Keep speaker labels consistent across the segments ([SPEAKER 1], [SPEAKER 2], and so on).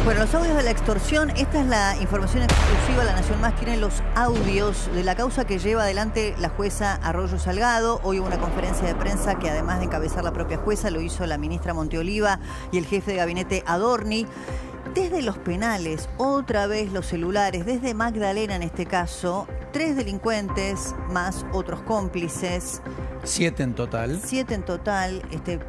[SPEAKER 1] Bueno, los audios de la extorsión, esta es la información exclusiva. La Nación Más tiene los audios de la causa que lleva adelante la jueza Arroyo Salgado. Hoy hubo una conferencia de prensa que, además de encabezar la propia jueza, lo hizo la ministra Monteoliva y el jefe de gabinete Adorni. Desde los penales, otra vez los celulares, desde Magdalena en este caso, 3 delincuentes más otros cómplices.
[SPEAKER 2] 7 en total.
[SPEAKER 1] 7 en total.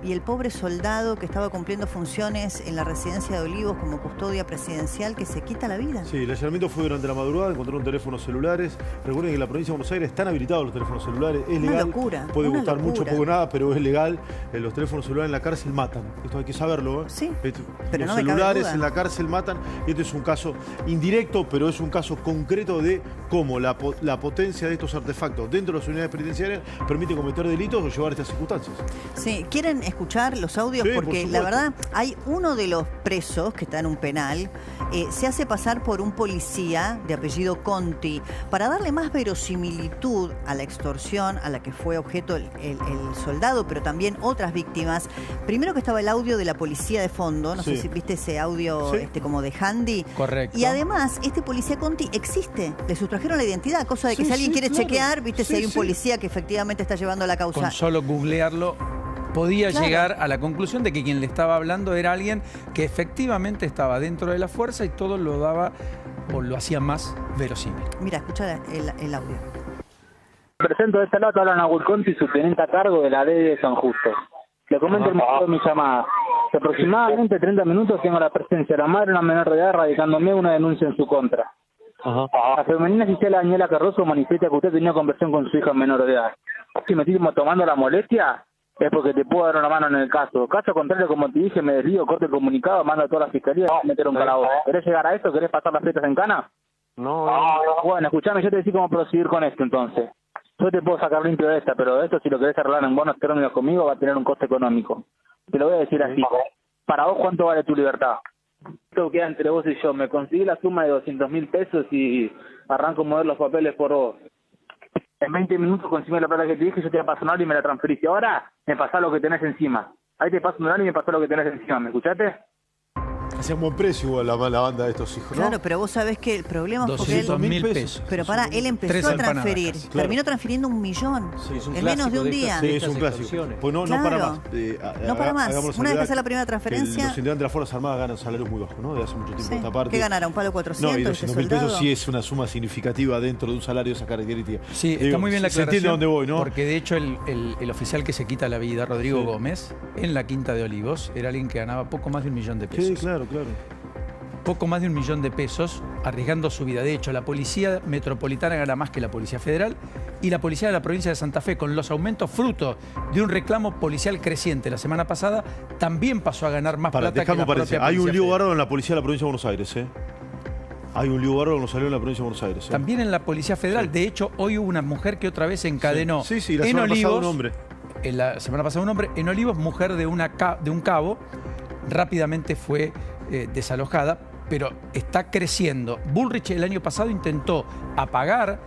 [SPEAKER 1] Y el pobre soldado que estaba cumpliendo funciones en la residencia de Olivos como custodia presidencial, que se quita la vida.
[SPEAKER 3] Sí, el allanamiento fue durante la madrugada, encontraron teléfonos celulares. Recuerden que en la provincia de Buenos Aires están habilitados los teléfonos celulares. Es legal.
[SPEAKER 1] Una locura.
[SPEAKER 3] Puede
[SPEAKER 1] una
[SPEAKER 3] gustar
[SPEAKER 1] locura.
[SPEAKER 3] mucho, poco nada, pero es legal. Los teléfonos celulares en la cárcel matan. Esto hay que saberlo, ¿eh?
[SPEAKER 1] Sí,
[SPEAKER 3] los
[SPEAKER 1] pero no me cabe
[SPEAKER 3] celulares
[SPEAKER 1] duda.
[SPEAKER 3] en la cárcel matan. Y este es un caso indirecto, pero es un caso concreto de cómo la potencia de estos artefactos dentro de las unidades penitenciarias permite cometer delitos o llevar estas circunstancias.
[SPEAKER 1] Sí, ¿quieren escuchar los audios?
[SPEAKER 3] Sí,
[SPEAKER 1] Porque
[SPEAKER 3] por
[SPEAKER 1] la
[SPEAKER 3] supuesto.
[SPEAKER 1] verdad, hay uno de los presos que está en un penal, se hace pasar por un policía de apellido Conti, para darle más verosimilitud a la extorsión a la que fue objeto el soldado, pero también otras víctimas. Primero que estaba el audio de la policía de fondo, no sé si viste ese audio como de handy.
[SPEAKER 2] Correcto.
[SPEAKER 1] Y además, este policía Conti existe, le sustrajeron la identidad, cosa de que si alguien quiere chequear, viste, si hay un policía que efectivamente está llevando la causa.
[SPEAKER 2] Con solo googlearlo podía llegar a la conclusión de que quien le estaba hablando era alguien que efectivamente estaba dentro de la fuerza y todo lo daba o lo hacía más verosímil.
[SPEAKER 1] Mira, escucha el audio.
[SPEAKER 4] Presento de este lado, habla Nahuel Conti, subteniente a cargo de la D de San Justo. Le comento el motivo de mi llamada. Hace aproximadamente 30 minutos tengo la presencia de la madre de una menor de edad radicándome una denuncia en su contra. La femenina Gisela Daniela Carroso manifiesta que usted tenía conversión con su hija menor de edad. Si me estoy tomando la molestia, es porque te puedo dar una mano en el caso. Caso contrario, como te dije, me desvío, corto el comunicado, mando a toda la fiscalía y meter un calabozo. ¿Querés llegar a esto? ¿Querés pasar las fiestas en cana? No. Bueno, escuchame, yo te decía cómo proceder con esto entonces. Yo te puedo sacar limpio de esta, pero esto si lo querés arreglar en buenos términos conmigo va a tener un coste económico. Te lo voy a decir así. Para vos, ¿cuánto vale tu libertad? Esto queda entre vos y yo. Me conseguí la suma de 200.000 pesos y arranco a mover los papeles por vos. En 20 minutos conseguí la plata que te dije, yo te voy a pasar un hora y me la transferís. Y ahora me pasás lo que tenés encima. Ahí te paso un hora y me pasás lo que tenés encima. ¿Me escuchaste?
[SPEAKER 3] Hacía un buen precio igual la banda de estos hijos, ¿no?
[SPEAKER 1] Claro, pero vos sabés que el problema fue que él...
[SPEAKER 2] 200.000 pesos.
[SPEAKER 1] Pero pará, él empezó a transferir. Terminó transfiriendo 1 millón.
[SPEAKER 5] Sí, es un
[SPEAKER 1] en menos de un día.
[SPEAKER 3] Sí, es un clásico. Pues no para más.
[SPEAKER 1] No para más. Una vez que hace la primera transferencia...
[SPEAKER 3] Los integrantes de las Fuerzas Armadas ganan salarios muy bajos, ¿no? De hace mucho tiempo esta parte.
[SPEAKER 1] ¿Qué ganará? ¿Un palo 400?
[SPEAKER 3] No, y 200.000 pesos sí es una suma significativa dentro de un salario de esa característica.
[SPEAKER 2] Sí, está muy bien la aclaración.
[SPEAKER 3] Se entiende a dónde voy, ¿no?
[SPEAKER 2] Porque de hecho el oficial que se quita la vida, Rodrigo Gómez, en la Quinta de Olivos, era alguien que ganaba poco más de 1 millón de pesos.
[SPEAKER 3] Sí, claro.
[SPEAKER 2] Poco más de 1 millón de pesos, arriesgando su vida. De hecho, la Policía Metropolitana gana más que la Policía Federal y la Policía de la Provincia de Santa Fe, con los aumentos fruto de un reclamo policial creciente la semana pasada, también pasó a ganar más plata que la propia Policía
[SPEAKER 3] Hay un lío
[SPEAKER 2] Federal.
[SPEAKER 3] bárbaro en la Policía de la Provincia de Buenos Aires, ¿eh? Hay un lío bárbaro que nos salió en la Provincia de Buenos Aires, ¿eh?
[SPEAKER 2] También en la Policía Federal. De hecho, hoy hubo una mujer que otra vez encadenó
[SPEAKER 3] Sí, la
[SPEAKER 2] en
[SPEAKER 3] semana pasada
[SPEAKER 2] Olivos.
[SPEAKER 3] un hombre.
[SPEAKER 2] La semana pasada un hombre. En Olivos, mujer de un cabo, rápidamente fue desalojada. Pero está creciendo. Bullrich el año pasado intentó apagar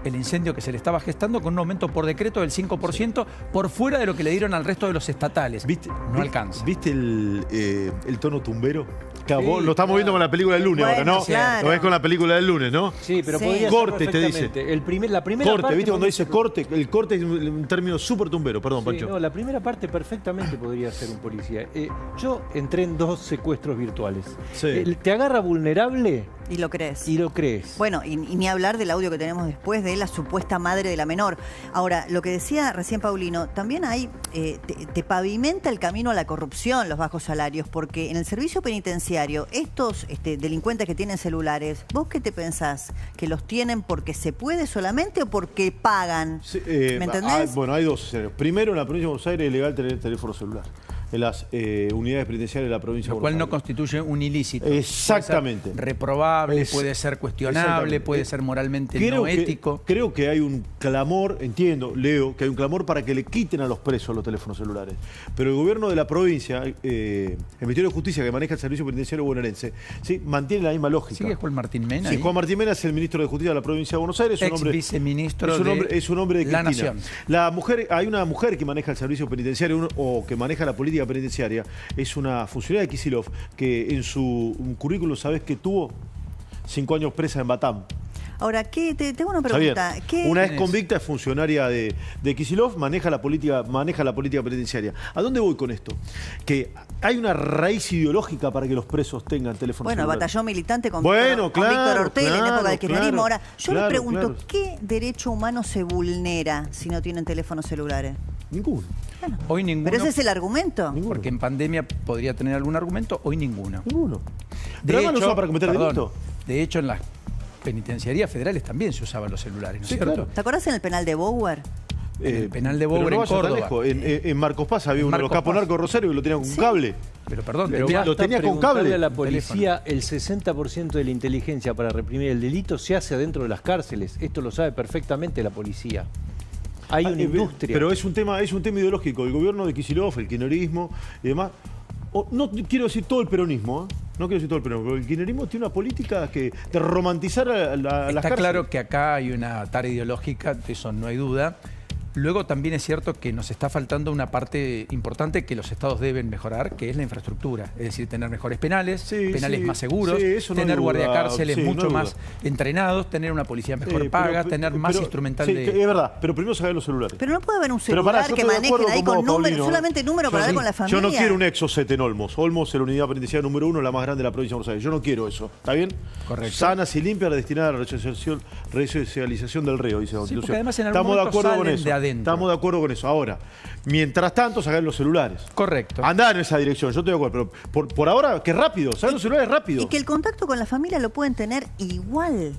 [SPEAKER 2] el incendio que se le estaba gestando con un aumento por decreto del 5% por fuera de lo que le dieron al resto de los estatales. No alcanza.
[SPEAKER 3] ¿Viste el tono tumbero? Claro, vos lo estamos viendo con la película del lunes ahora, ¿no?
[SPEAKER 1] Claro.
[SPEAKER 3] Lo ves con la película del lunes, ¿no?
[SPEAKER 5] Sí, pero podría ser
[SPEAKER 3] corte, te dice.
[SPEAKER 5] perfectamente. La primera
[SPEAKER 3] Corte,
[SPEAKER 5] parte
[SPEAKER 3] ¿viste? Cuando dice
[SPEAKER 5] podría
[SPEAKER 3] corte, el corte es un término súper tumbero. Perdón,
[SPEAKER 5] Sí,
[SPEAKER 3] Pancho.
[SPEAKER 5] no, la primera parte perfectamente podría ser un policía. Yo entré en 2 secuestros virtuales.
[SPEAKER 3] Sí.
[SPEAKER 5] Te agarra vulnerable
[SPEAKER 1] Y lo crees.
[SPEAKER 5] y lo crees.
[SPEAKER 1] Bueno, y ni hablar del audio que tenemos después de la supuesta madre de la menor. Ahora, lo que decía recién Paulino, también hay, te pavimenta el camino a la corrupción los bajos salarios, porque en el servicio penitenciario, estos delincuentes que tienen celulares, ¿vos qué te pensás? ¿Que los tienen porque se puede solamente o porque pagan?
[SPEAKER 3] Sí,
[SPEAKER 1] ¿Me entendés?
[SPEAKER 3] Bueno, hay 2 escenarios. Primero, en la provincia de Buenos Aires es legal tener teléfono celular. En las unidades penitenciarias de la provincia de
[SPEAKER 2] Lo
[SPEAKER 3] Buenos
[SPEAKER 2] cual no
[SPEAKER 3] Aires.
[SPEAKER 2] constituye un ilícito.
[SPEAKER 3] Exactamente.
[SPEAKER 2] Puede ser reprobable, puede ser cuestionable,
[SPEAKER 3] Exactamente.
[SPEAKER 2] puede ser moralmente no ético.
[SPEAKER 3] Creo que hay un clamor, leo, que hay un clamor para que le quiten a los presos los teléfonos celulares. Pero el gobierno de la provincia, el Ministerio de Justicia que maneja el servicio penitenciario bonaerense, ¿sí? Mantiene la misma lógica.
[SPEAKER 2] ¿Sigue Juan Martín Mena?
[SPEAKER 3] Sí,
[SPEAKER 2] ahí?
[SPEAKER 3] Juan Martín Mena es el ministro de Justicia de la provincia de Buenos Aires.
[SPEAKER 2] Ex viceministro
[SPEAKER 3] es un hombre de
[SPEAKER 2] la
[SPEAKER 3] Cristina.
[SPEAKER 2] Nación.
[SPEAKER 3] La mujer, hay una mujer que maneja el servicio penitenciario o que maneja la política política penitenciaria es una funcionaria de Kicillof que en su currículum, ¿sabés que tuvo? 5 años presa en Batam.
[SPEAKER 1] Ahora, te tengo una pregunta.
[SPEAKER 3] Una ex convicta es funcionaria de Kicillof, maneja la política penitenciaria. ¿A dónde voy con esto? Que hay una raíz ideológica para que los presos tengan teléfonos celulares.
[SPEAKER 1] Bueno, batallón militante con
[SPEAKER 3] Bueno,
[SPEAKER 1] Víctor Ortega en época del
[SPEAKER 3] claro,
[SPEAKER 1] kirchnerismo. Ahora, yo le pregunto,
[SPEAKER 3] claro.
[SPEAKER 1] ¿qué derecho humano se vulnera si no tienen teléfonos celulares?
[SPEAKER 3] Ninguno.
[SPEAKER 1] Bueno,
[SPEAKER 2] Hoy ninguno.
[SPEAKER 1] ¿pero ese es el argumento?
[SPEAKER 2] Porque en pandemia podría tener algún argumento, hoy ninguno.
[SPEAKER 3] Ninguno. Pero además lo usaban para cometer delito.
[SPEAKER 2] De hecho, en las penitenciarías federales también se usaban los celulares, ¿no es cierto?
[SPEAKER 3] Claro.
[SPEAKER 1] ¿Te acordás en el penal de Bower?
[SPEAKER 2] En el penal de
[SPEAKER 3] pero
[SPEAKER 2] Bower
[SPEAKER 3] no
[SPEAKER 2] en
[SPEAKER 3] vaya tan
[SPEAKER 2] Córdoba.
[SPEAKER 3] lejos. En Marcos Paz había
[SPEAKER 2] En
[SPEAKER 3] uno de los
[SPEAKER 2] Marcos
[SPEAKER 3] capos
[SPEAKER 2] Paz.
[SPEAKER 3] narcos Rosario que lo tenían con un cable.
[SPEAKER 2] Pero perdón,
[SPEAKER 5] Pero
[SPEAKER 2] tendría-
[SPEAKER 3] lo tenía con cable.
[SPEAKER 5] preguntarle a la policía, el 60% de la inteligencia para reprimir el delito se hace adentro de las cárceles. Esto lo sabe perfectamente la policía. Hay una industria.
[SPEAKER 3] Pero es un tema ideológico. El gobierno de Kicillof, el kirchnerismo y demás. No quiero decir todo el peronismo, ¿eh? No quiero decir todo el peronismo, pero el kirchnerismo tiene una política de romantizar a las
[SPEAKER 2] Está
[SPEAKER 3] cárceles.
[SPEAKER 2] claro que acá hay una tara ideológica, de eso no hay duda. Luego también es cierto que nos está faltando una parte importante que los estados deben mejorar, que es la infraestructura. Es decir, tener mejores penales, penales más seguros,
[SPEAKER 3] eso no
[SPEAKER 2] tener
[SPEAKER 3] hay duda.
[SPEAKER 2] guardiacárceles
[SPEAKER 3] Sí, no
[SPEAKER 2] mucho
[SPEAKER 3] hay
[SPEAKER 2] más
[SPEAKER 3] duda.
[SPEAKER 2] entrenados, tener una policía mejor paga, tener más instrumental
[SPEAKER 3] sí,
[SPEAKER 2] de...
[SPEAKER 3] Es verdad, pero primero sacar los celulares.
[SPEAKER 1] Pero no puede haber un
[SPEAKER 3] Pero pará,
[SPEAKER 1] celular
[SPEAKER 3] yo
[SPEAKER 1] que
[SPEAKER 3] estoy de
[SPEAKER 1] manejen
[SPEAKER 3] acuerdo
[SPEAKER 1] ahí
[SPEAKER 3] con
[SPEAKER 1] con
[SPEAKER 3] vos,
[SPEAKER 1] números,
[SPEAKER 3] Paulino.
[SPEAKER 1] solamente número para hablar con la familia.
[SPEAKER 3] Yo no quiero un Exocet en Olmos. Olmos es la unidad penitenciaria número 1, la más grande de la provincia de Buenos Aires. Yo no quiero eso. ¿Está bien?
[SPEAKER 2] Correcto.
[SPEAKER 3] Sanas y limpias, destinada a la resocialización del reo, dice la
[SPEAKER 2] Sí,
[SPEAKER 3] Constitución.
[SPEAKER 2] porque además en algún
[SPEAKER 3] Estamos de
[SPEAKER 2] momento
[SPEAKER 3] acuerdo con
[SPEAKER 2] salen
[SPEAKER 3] eso.
[SPEAKER 2] de adentro.
[SPEAKER 3] Estamos de acuerdo con eso. Ahora, mientras tanto, sacar los celulares.
[SPEAKER 2] Correcto.
[SPEAKER 3] Andá en esa dirección, yo estoy de acuerdo. Pero por ahora, que rápido, sacar los celulares rápido.
[SPEAKER 1] Y que el contacto con la familia lo pueden tener igual.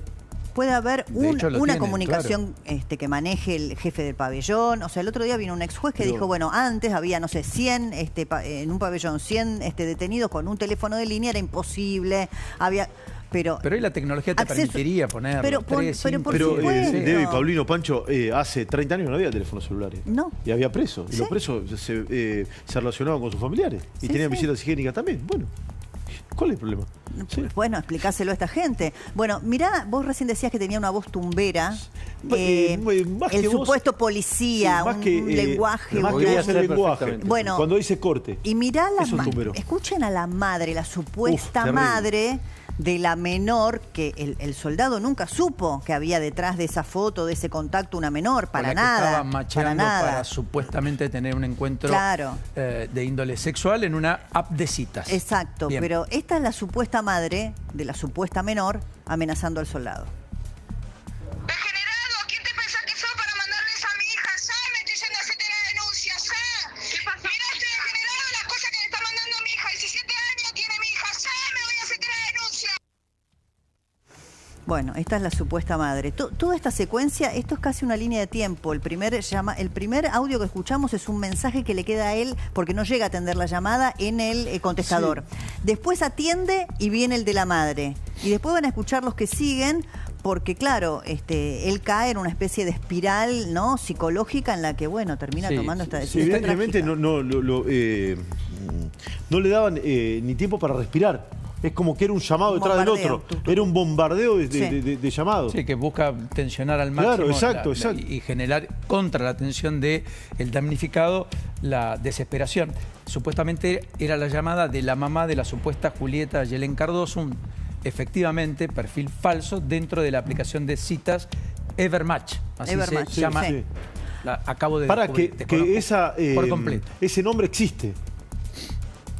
[SPEAKER 1] Puede haber
[SPEAKER 2] De hecho, lo
[SPEAKER 1] una
[SPEAKER 2] tienen,
[SPEAKER 1] comunicación que maneje el jefe del pabellón. O sea, el otro día vino un ex juez que dijo, bueno, antes había, no sé, 100, en un pabellón, 100 detenidos con un teléfono de línea, era imposible. Había... Pero
[SPEAKER 2] hoy la tecnología te permitiría poner
[SPEAKER 1] pero por supuesto.
[SPEAKER 3] Debbie, Paulino, Pancho, hace 30 años no había teléfonos celulares.
[SPEAKER 1] No.
[SPEAKER 3] Y había presos. Y
[SPEAKER 1] Sí.
[SPEAKER 3] los presos se relacionaban con sus familiares. Y
[SPEAKER 1] Sí,
[SPEAKER 3] tenían
[SPEAKER 1] sí.
[SPEAKER 3] visitas higiénicas también. Bueno, ¿cuál es el problema? Sí.
[SPEAKER 1] Bueno, explicáselo a esta gente. Bueno, mirá, vos recién decías que tenía una voz tumbera.
[SPEAKER 3] Más que
[SPEAKER 1] El
[SPEAKER 3] vos-
[SPEAKER 1] supuesto policía,
[SPEAKER 3] Sí, más
[SPEAKER 1] un
[SPEAKER 3] que,
[SPEAKER 1] lenguaje.
[SPEAKER 3] Más que
[SPEAKER 5] Podría
[SPEAKER 3] vos el
[SPEAKER 5] ser
[SPEAKER 3] lenguaje.
[SPEAKER 5] perfectamente.
[SPEAKER 1] Bueno.
[SPEAKER 3] Cuando dice corte.
[SPEAKER 1] Y mirá la
[SPEAKER 3] Eso es tumbero.
[SPEAKER 1] escuchen a la madre, la supuesta
[SPEAKER 3] terrible.
[SPEAKER 1] madre de la menor, que el soldado nunca supo que había detrás de esa foto, de ese contacto, una menor, para
[SPEAKER 2] con la que
[SPEAKER 1] nada.
[SPEAKER 2] estaba macheando
[SPEAKER 1] para nada.
[SPEAKER 2] para supuestamente tener un encuentro
[SPEAKER 1] Claro.
[SPEAKER 2] de índole sexual en una app de citas.
[SPEAKER 1] Exacto,
[SPEAKER 2] Bien.
[SPEAKER 1] pero esta es la supuesta madre de la supuesta menor amenazando al soldado.
[SPEAKER 6] Degenerado, ¿quién te pensás que sos para mandarle eso a mi hija? Ya me estoy yendo a hacerte la denuncia, ya. ¿Qué pasa? Mirá, este degenerado, las cosas que le está mandando a mi hija. 17 años tiene mi hija, ya me voy a hacerte la denuncia.
[SPEAKER 1] Bueno, esta es la supuesta madre. Toda esta secuencia, esto es casi una línea de tiempo. El primer audio que escuchamos es un mensaje que le queda a él porque no llega a atender la llamada en el contestador. Después atiende y viene el de la madre. Y después van a escuchar los que siguen porque, claro, él cae en una especie de espiral, ¿no?, psicológica en la que, bueno, termina
[SPEAKER 2] Sí,
[SPEAKER 1] tomando esta
[SPEAKER 3] Sí,
[SPEAKER 1] decisión
[SPEAKER 3] evidentemente
[SPEAKER 1] trágica.
[SPEAKER 3] no le daban ni tiempo para respirar. Es como que era un llamado
[SPEAKER 1] Un
[SPEAKER 3] detrás del
[SPEAKER 1] bombardeo.
[SPEAKER 3] otro. Era un bombardeo
[SPEAKER 1] Sí.
[SPEAKER 3] de llamados.
[SPEAKER 2] Sí, que busca tensionar al máximo
[SPEAKER 3] Claro, exacto.
[SPEAKER 2] y generar contra la tensión del damnificado la desesperación. Supuestamente era la llamada de la mamá de la supuesta Julieta Yelén Cardoso, efectivamente perfil falso dentro de la aplicación de citas Evermatch. Así
[SPEAKER 1] Evermatch,
[SPEAKER 2] se llama.
[SPEAKER 1] sí.
[SPEAKER 2] Acabo de
[SPEAKER 3] Para
[SPEAKER 2] descubrir,
[SPEAKER 3] que
[SPEAKER 2] desconozco
[SPEAKER 3] esa,
[SPEAKER 2] por completo.
[SPEAKER 3] ese nombre existe.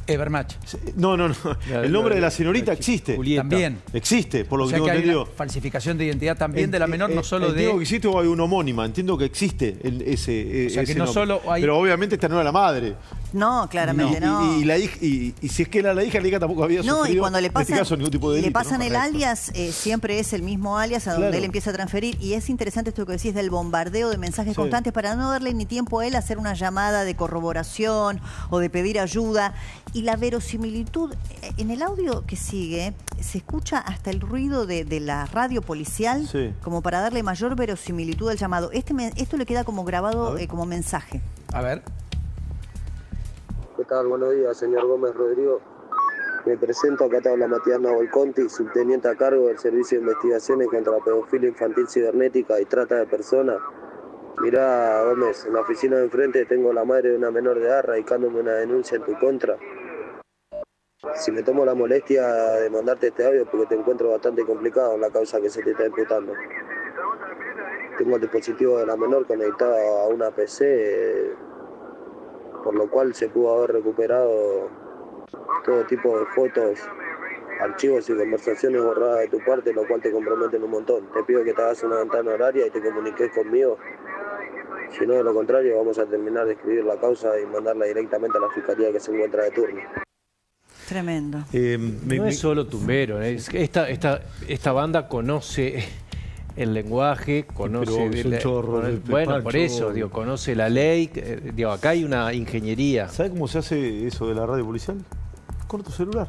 [SPEAKER 2] Evermatch.
[SPEAKER 3] No. El nombre de la señorita existe.
[SPEAKER 5] Julieta.
[SPEAKER 2] También.
[SPEAKER 3] Existe, por lo
[SPEAKER 2] O
[SPEAKER 3] que
[SPEAKER 2] sea
[SPEAKER 3] tengo
[SPEAKER 2] que hay
[SPEAKER 3] entendido.
[SPEAKER 2] una falsificación de identidad también de la menor, no solo
[SPEAKER 3] Entiendo que
[SPEAKER 2] de...
[SPEAKER 3] existe o hay una homónima. Entiendo que existe ese
[SPEAKER 2] O sea que
[SPEAKER 3] ese
[SPEAKER 2] no
[SPEAKER 3] nombre.
[SPEAKER 2] solo hay-
[SPEAKER 3] Pero obviamente esta no era la madre.
[SPEAKER 1] No, claramente no.
[SPEAKER 3] Y la hija, y si es que era la hija tampoco había
[SPEAKER 1] No,
[SPEAKER 3] sufrido
[SPEAKER 1] y cuando le
[SPEAKER 3] en
[SPEAKER 1] pasan,
[SPEAKER 3] este caso ningún tipo de delito.
[SPEAKER 1] le pasan
[SPEAKER 3] ¿no?
[SPEAKER 1] el alias, siempre es el mismo alias a donde
[SPEAKER 3] Claro.
[SPEAKER 1] él empieza a transferir. Y es interesante esto que decís del bombardeo de mensajes
[SPEAKER 3] Sí.
[SPEAKER 1] constantes para no darle ni tiempo a él a hacer una llamada de corroboración o de pedir ayuda. Y la verosimilitud, en el audio que sigue, se escucha hasta el ruido de la radio policial,
[SPEAKER 3] Sí.
[SPEAKER 1] como para darle mayor verosimilitud al llamado. Esto le queda como grabado como mensaje.
[SPEAKER 2] A ver.
[SPEAKER 7] ¿Qué tal? Buenos días, señor Gómez Rodrigo. Me presento, acá te habla Matías Navolconti, subteniente a cargo del Servicio de Investigaciones contra la Pedofilia Infantil Cibernética y Trata de Personas. Mirá, Gómez, en la oficina de enfrente tengo la madre de una menor de edad radicándome una denuncia en tu contra. Si me tomo la molestia de mandarte este audio porque te encuentro bastante complicado en la causa que se te está imputando. Tengo el dispositivo de la menor conectado a una PC, por lo cual se pudo haber recuperado todo tipo de fotos, archivos y conversaciones borradas de tu parte, lo cual te comprometen un montón. Te pido que te hagas una ventana horaria y te comuniques conmigo. Si no, de lo contrario, vamos a terminar de escribir la causa y mandarla directamente a la fiscalía que se encuentra de turno.
[SPEAKER 1] Tremendo.
[SPEAKER 5] No es solo tumbero, es que esta banda conoce el lenguaje, conoce...
[SPEAKER 3] Pero es un chorro.
[SPEAKER 5] Bueno, por eso, digo, conoce la ley, digo, acá hay una ingeniería.
[SPEAKER 3] ¿Sabe cómo se hace eso de la radio policial? Con tu celular.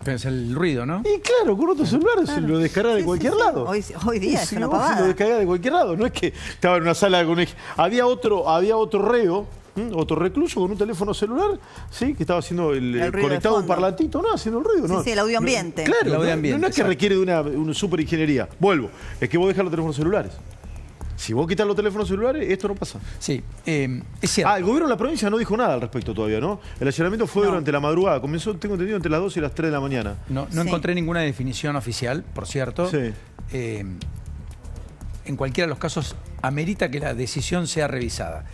[SPEAKER 2] Es el ruido, ¿no?
[SPEAKER 3] Y claro, con otro celular se lo descarga de cualquier lado.
[SPEAKER 1] Hoy día es una
[SPEAKER 3] vos
[SPEAKER 1] pavada.
[SPEAKER 3] se lo descarga de cualquier lado. No es que estaba en una sala con... Había otro reo, otro recluso con un teléfono celular, sí, que estaba haciendo conectado a un parlantito, no, haciendo el ruido.
[SPEAKER 1] Sí,
[SPEAKER 3] no.
[SPEAKER 1] sí, el audio ambiente.
[SPEAKER 3] Claro,
[SPEAKER 2] el audio ambiente,
[SPEAKER 3] no es que
[SPEAKER 2] exacto.
[SPEAKER 3] requiere de una super ingeniería. Vuelvo, es que vos dejás los teléfonos celulares. Si vos quitas los teléfonos celulares, esto no pasa.
[SPEAKER 2] Sí, es cierto.
[SPEAKER 3] El gobierno de la provincia no dijo nada al respecto todavía, ¿no? El allanamiento fue durante la madrugada. Comenzó, tengo entendido, entre las 2 y las 3 de la mañana.
[SPEAKER 2] No
[SPEAKER 1] Sí.
[SPEAKER 2] encontré ninguna definición oficial, por cierto.
[SPEAKER 3] Sí.
[SPEAKER 2] En cualquiera de los casos, amerita que la decisión sea revisada.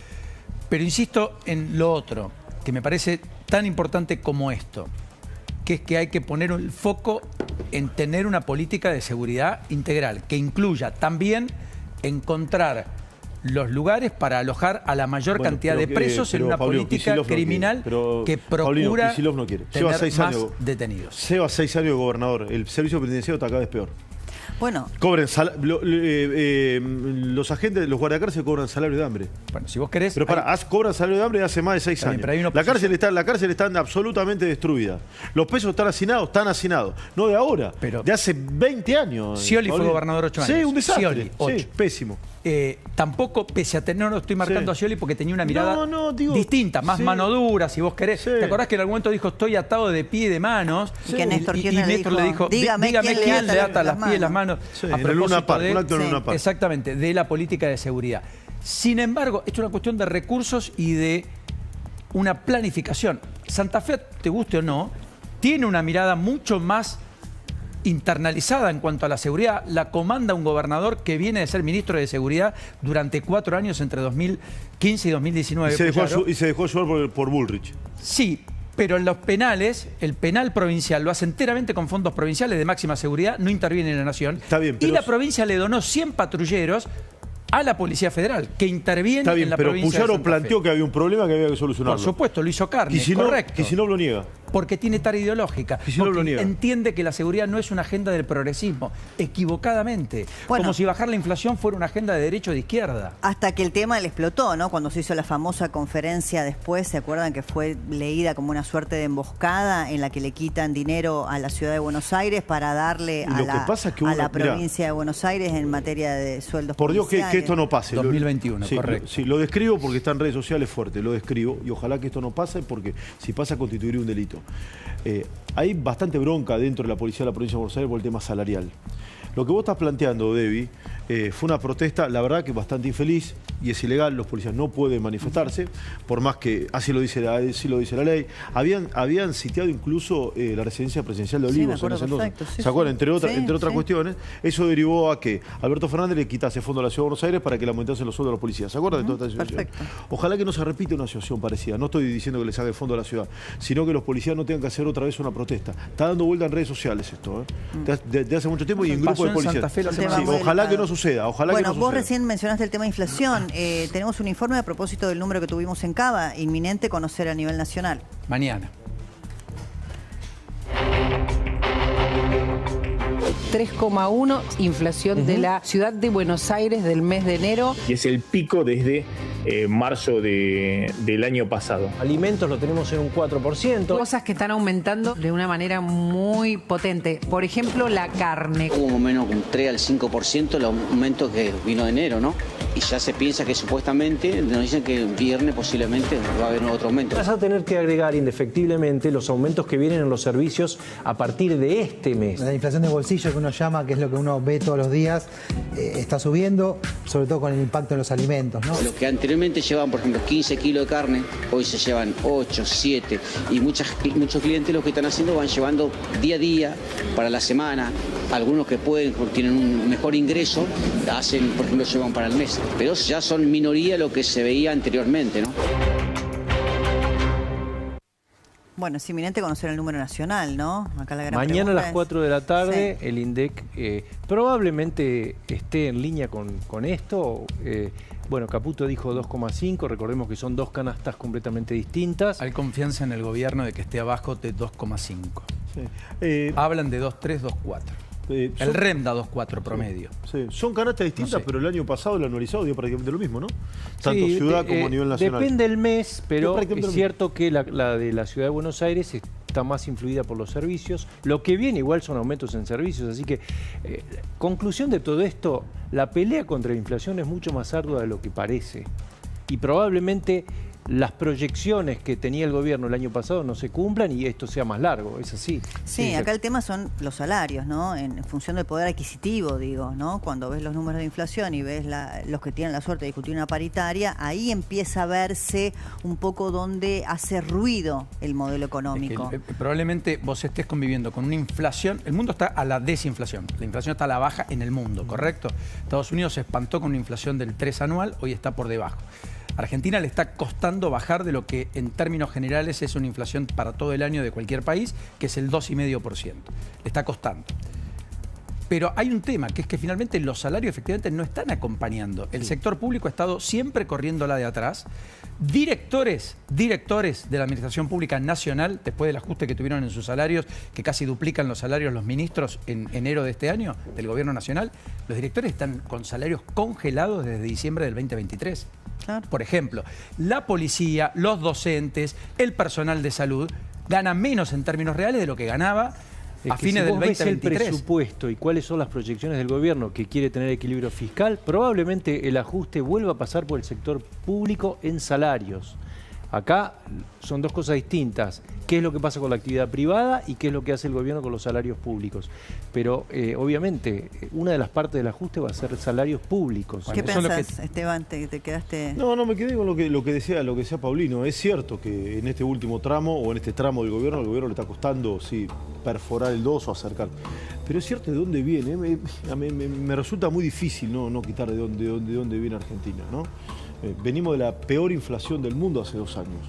[SPEAKER 2] Pero insisto en lo otro, que me parece tan importante como esto, que es que hay que poner el foco en tener una política de seguridad integral, que incluya también encontrar los lugares para alojar a la mayor cantidad de presos en una política criminal que procura
[SPEAKER 3] Kicillof no quiere.
[SPEAKER 2] tener
[SPEAKER 3] Lleva 6
[SPEAKER 2] más
[SPEAKER 3] años
[SPEAKER 2] detenidos.
[SPEAKER 3] Lleva 6 años de gobernador. El servicio penitenciario está cada vez peor.
[SPEAKER 1] Bueno,
[SPEAKER 3] Cobren los agentes, los guardacárceles cobran salario de hambre.
[SPEAKER 2] Bueno, si vos querés...
[SPEAKER 3] Pero cobran salario de hambre hace más de 6
[SPEAKER 2] Está bien,
[SPEAKER 3] años.
[SPEAKER 2] pero hay una
[SPEAKER 3] La cárcel está absolutamente destruida. Los pesos están hacinados. No de ahora,
[SPEAKER 2] Pero-
[SPEAKER 3] de hace 20 años.
[SPEAKER 2] Scioli fue
[SPEAKER 3] Paulino.
[SPEAKER 2] gobernador 8 años.
[SPEAKER 3] Sí, un desastre.
[SPEAKER 2] Scioli, 8.
[SPEAKER 3] Sí, pésimo.
[SPEAKER 2] Tampoco, pese a tener, no estoy marcando
[SPEAKER 3] Sí.
[SPEAKER 2] a Scioli porque tenía una mirada
[SPEAKER 3] digo,
[SPEAKER 2] distinta, más
[SPEAKER 3] sí.
[SPEAKER 2] mano dura, si vos querés.
[SPEAKER 3] Sí.
[SPEAKER 2] ¿Te acordás que en algún momento dijo, estoy atado de pie y de manos?
[SPEAKER 1] Y que Néstor
[SPEAKER 2] y
[SPEAKER 1] Kirchner
[SPEAKER 2] Néstor le dijo, dígame quién le ata las pies y las manos.
[SPEAKER 3] Sí,
[SPEAKER 2] A
[SPEAKER 3] en el
[SPEAKER 2] propósito
[SPEAKER 3] Luna Park,
[SPEAKER 2] de-
[SPEAKER 3] un acto en el Luna Park.
[SPEAKER 2] Exactamente, de la política de seguridad. Sin embargo, esto es una cuestión de recursos y de una planificación. Santa Fe, te guste o no, tiene una mirada mucho más internalizada en cuanto a la seguridad. La comanda un gobernador que viene de ser ministro de Seguridad durante 4 años entre 2015 y 2019.
[SPEAKER 3] Y se
[SPEAKER 2] Puyaro.
[SPEAKER 3] dejó llevar por Bullrich.
[SPEAKER 2] Sí, pero en los penales, el penal provincial lo hace enteramente con fondos provinciales de máxima seguridad, no interviene en la nación.
[SPEAKER 3] Está bien,
[SPEAKER 2] y
[SPEAKER 3] pero-
[SPEAKER 2] la provincia le donó 100 patrulleros a la Policía Federal, que interviene
[SPEAKER 3] Está bien,
[SPEAKER 2] en la
[SPEAKER 3] pero
[SPEAKER 2] provincia de
[SPEAKER 3] Puyaro
[SPEAKER 2] Santa Fe.
[SPEAKER 3] planteó que había un problema que había que solucionarlo.
[SPEAKER 2] Por supuesto, lo hizo carne,
[SPEAKER 3] Kicillof,
[SPEAKER 2] correcto.
[SPEAKER 3] Kicillof lo niega.
[SPEAKER 2] Porque tiene tara ideológica.
[SPEAKER 3] Kicillof
[SPEAKER 2] Porque
[SPEAKER 3] lo niega.
[SPEAKER 2] entiende que la seguridad no es una agenda del progresismo, equivocadamente.
[SPEAKER 1] Bueno.
[SPEAKER 2] Como si bajar la inflación fuera una agenda de derecho o de izquierda.
[SPEAKER 1] hasta que el tema le explotó, ¿no? Cuando se hizo la famosa conferencia después, ¿se acuerdan que fue leída como una suerte de emboscada en la que le quitan dinero a la ciudad de Buenos Aires para darle
[SPEAKER 3] Lo
[SPEAKER 1] a
[SPEAKER 3] que
[SPEAKER 1] la,
[SPEAKER 3] pasa es que
[SPEAKER 1] a
[SPEAKER 3] uno-
[SPEAKER 1] la
[SPEAKER 3] mirá.
[SPEAKER 1] provincia de Buenos Aires en materia de sueldos
[SPEAKER 3] Por Dios que
[SPEAKER 1] policiales?
[SPEAKER 3] esto no pase.
[SPEAKER 2] 2021,
[SPEAKER 3] Sí,
[SPEAKER 2] correcto.
[SPEAKER 3] Sí, lo describo porque está en redes sociales fuerte, lo describo y ojalá que esto no pase porque si pasa constituiría un delito. Hay bastante bronca dentro de la policía de la provincia de Buenos Aires por el tema salarial. Lo que vos estás planteando, Debbie, fue una protesta, la verdad que bastante infeliz y es ilegal, los policías no pueden manifestarse, por más que así lo dice la ley. Habían sitiado incluso la residencia presidencial de
[SPEAKER 1] Sí, me
[SPEAKER 3] Olivos
[SPEAKER 1] acuerdo
[SPEAKER 3] en ese entonces.
[SPEAKER 1] perfecto, sí,
[SPEAKER 3] ¿Se acuerdan?
[SPEAKER 1] sí.
[SPEAKER 3] Entre otras
[SPEAKER 1] Sí.
[SPEAKER 3] cuestiones, eso derivó a que Alberto Fernández le quitase fondo a la Ciudad de Buenos Aires para que le aumentasen los sueldos a los policías. ¿Se acuerdan de toda esta situación?
[SPEAKER 1] Perfecto.
[SPEAKER 3] Ojalá que no se repita una situación parecida. No estoy diciendo que le saque el fondo a la ciudad, sino que los policías no tengan que hacer otra vez una protesta. Está dando vuelta en redes sociales esto, de hace mucho tiempo y en
[SPEAKER 2] Pasó
[SPEAKER 3] grupos de
[SPEAKER 2] en
[SPEAKER 3] policías.
[SPEAKER 2] Santa Fe la
[SPEAKER 1] Un
[SPEAKER 2] semana
[SPEAKER 1] tema
[SPEAKER 3] Sí,
[SPEAKER 1] muy
[SPEAKER 3] ojalá que
[SPEAKER 1] delicado.
[SPEAKER 3] no suceda, ojalá
[SPEAKER 1] Bueno,
[SPEAKER 3] que no
[SPEAKER 1] vos
[SPEAKER 3] suceda.
[SPEAKER 1] recién mencionaste el tema inflación. Tenemos un informe a propósito del número que tuvimos en Cava, inminente conocer a nivel nacional.
[SPEAKER 2] Mañana.
[SPEAKER 8] 3,1 inflación de la ciudad de Buenos Aires del mes de enero.
[SPEAKER 9] Y es el pico desde marzo del año pasado.
[SPEAKER 5] Alimentos lo tenemos en un 4%.
[SPEAKER 8] Cosas que están aumentando de una manera muy potente. Por ejemplo, la carne.
[SPEAKER 10] Hubo menos un 3 al 5% el aumento que vino de enero, ¿no? y ya se piensa que supuestamente, nos dicen que el viernes posiblemente va a haber otro aumento.
[SPEAKER 5] Vas a tener que agregar indefectiblemente los aumentos que vienen en los servicios a partir de este mes.
[SPEAKER 11] La inflación de bolsillo que uno llama, que es lo que uno ve todos los días, está subiendo, sobre todo con el impacto en los alimentos, ¿no?
[SPEAKER 10] Los que anteriormente llevaban, por ejemplo, 15 kilos de carne, hoy se llevan 8, 7 y muchos clientes lo que están haciendo van llevando día a día para la semana. Algunos que pueden, tienen un mejor ingreso, hacen, por ejemplo, llevan para el mes. Pero ya son minoría lo que se veía anteriormente, ¿no?
[SPEAKER 1] Bueno, es inminente conocer el número nacional, ¿no? Acá la gran
[SPEAKER 5] Mañana a las
[SPEAKER 1] es...
[SPEAKER 5] 4 de la tarde
[SPEAKER 1] Sí.
[SPEAKER 5] el INDEC probablemente esté en línea con esto. Bueno, Caputo dijo 2,5, recordemos que son dos canastas completamente distintas.
[SPEAKER 2] Hay confianza en el gobierno de que esté abajo de 2,5.
[SPEAKER 3] Sí.
[SPEAKER 2] Hablan de 2,3, 2,4. El REM da 2,4 promedio.
[SPEAKER 3] Sí. Son canastas distintas,
[SPEAKER 2] No sé.
[SPEAKER 3] pero el año pasado, el anualizado, dio prácticamente lo mismo, ¿no? Tanto
[SPEAKER 5] Sí,
[SPEAKER 3] ciudad como a nivel nacional.
[SPEAKER 5] Depende del mes, pero
[SPEAKER 3] prácticamente
[SPEAKER 5] es
[SPEAKER 3] lo
[SPEAKER 5] cierto que la de la Ciudad de Buenos Aires está más influida por los servicios. Lo que viene igual son aumentos en servicios, así que conclusión de todo esto, la pelea contra la inflación es mucho más ardua de lo que parece. Y probablemente las proyecciones que tenía el gobierno el año pasado no se cumplan y esto sea más largo, es así.
[SPEAKER 1] Sí, acá el tema son los salarios, ¿no? En función del poder adquisitivo, digo, ¿no? Cuando ves los números de inflación y ves los que tienen la suerte de discutir una paritaria, ahí empieza a verse un poco donde hace ruido el modelo económico.
[SPEAKER 2] Es que, probablemente vos estés conviviendo con una inflación. El mundo está a la desinflación. La inflación está a la baja en el mundo, ¿correcto? Estados Unidos se espantó con una inflación del 3 anual, hoy está por debajo. Argentina le está costando bajar de lo que en términos generales es una inflación para todo el año de cualquier país, que es el 2,5%. Le está costando. Pero hay un tema, que es que finalmente los salarios efectivamente no están acompañando. El sector público ha estado siempre corriéndola de atrás. Directores de la Administración Pública Nacional, después del ajuste que tuvieron en sus salarios, que casi duplican los salarios los ministros en enero de este año, del Gobierno Nacional, los directores están con salarios congelados desde diciembre del 2023.
[SPEAKER 1] Claro.
[SPEAKER 2] Por ejemplo, la policía, los docentes, el personal de salud gana menos en términos reales de lo que ganaba a fines del 2023.
[SPEAKER 5] El presupuesto y cuáles son las proyecciones del gobierno que quiere tener equilibrio fiscal, probablemente el ajuste vuelva a pasar por el sector público en salarios. Acá son dos cosas distintas. ¿Qué es lo que pasa con la actividad privada y qué es lo que hace el gobierno con los salarios públicos? Pero obviamente una de las partes del ajuste va a ser salarios públicos.
[SPEAKER 1] ¿Qué pensás, Esteban? ¿Te quedaste...?
[SPEAKER 3] No, me quedé con lo que decía Paulino. Es cierto que en este último tramo o en este tramo del gobierno, al gobierno le está costando, sí, perforar el 2 o acercar. Pero es cierto de dónde viene. Me resulta muy difícil no quitar de dónde viene Argentina, ¿no? Venimos de la peor inflación del mundo hace 2 años.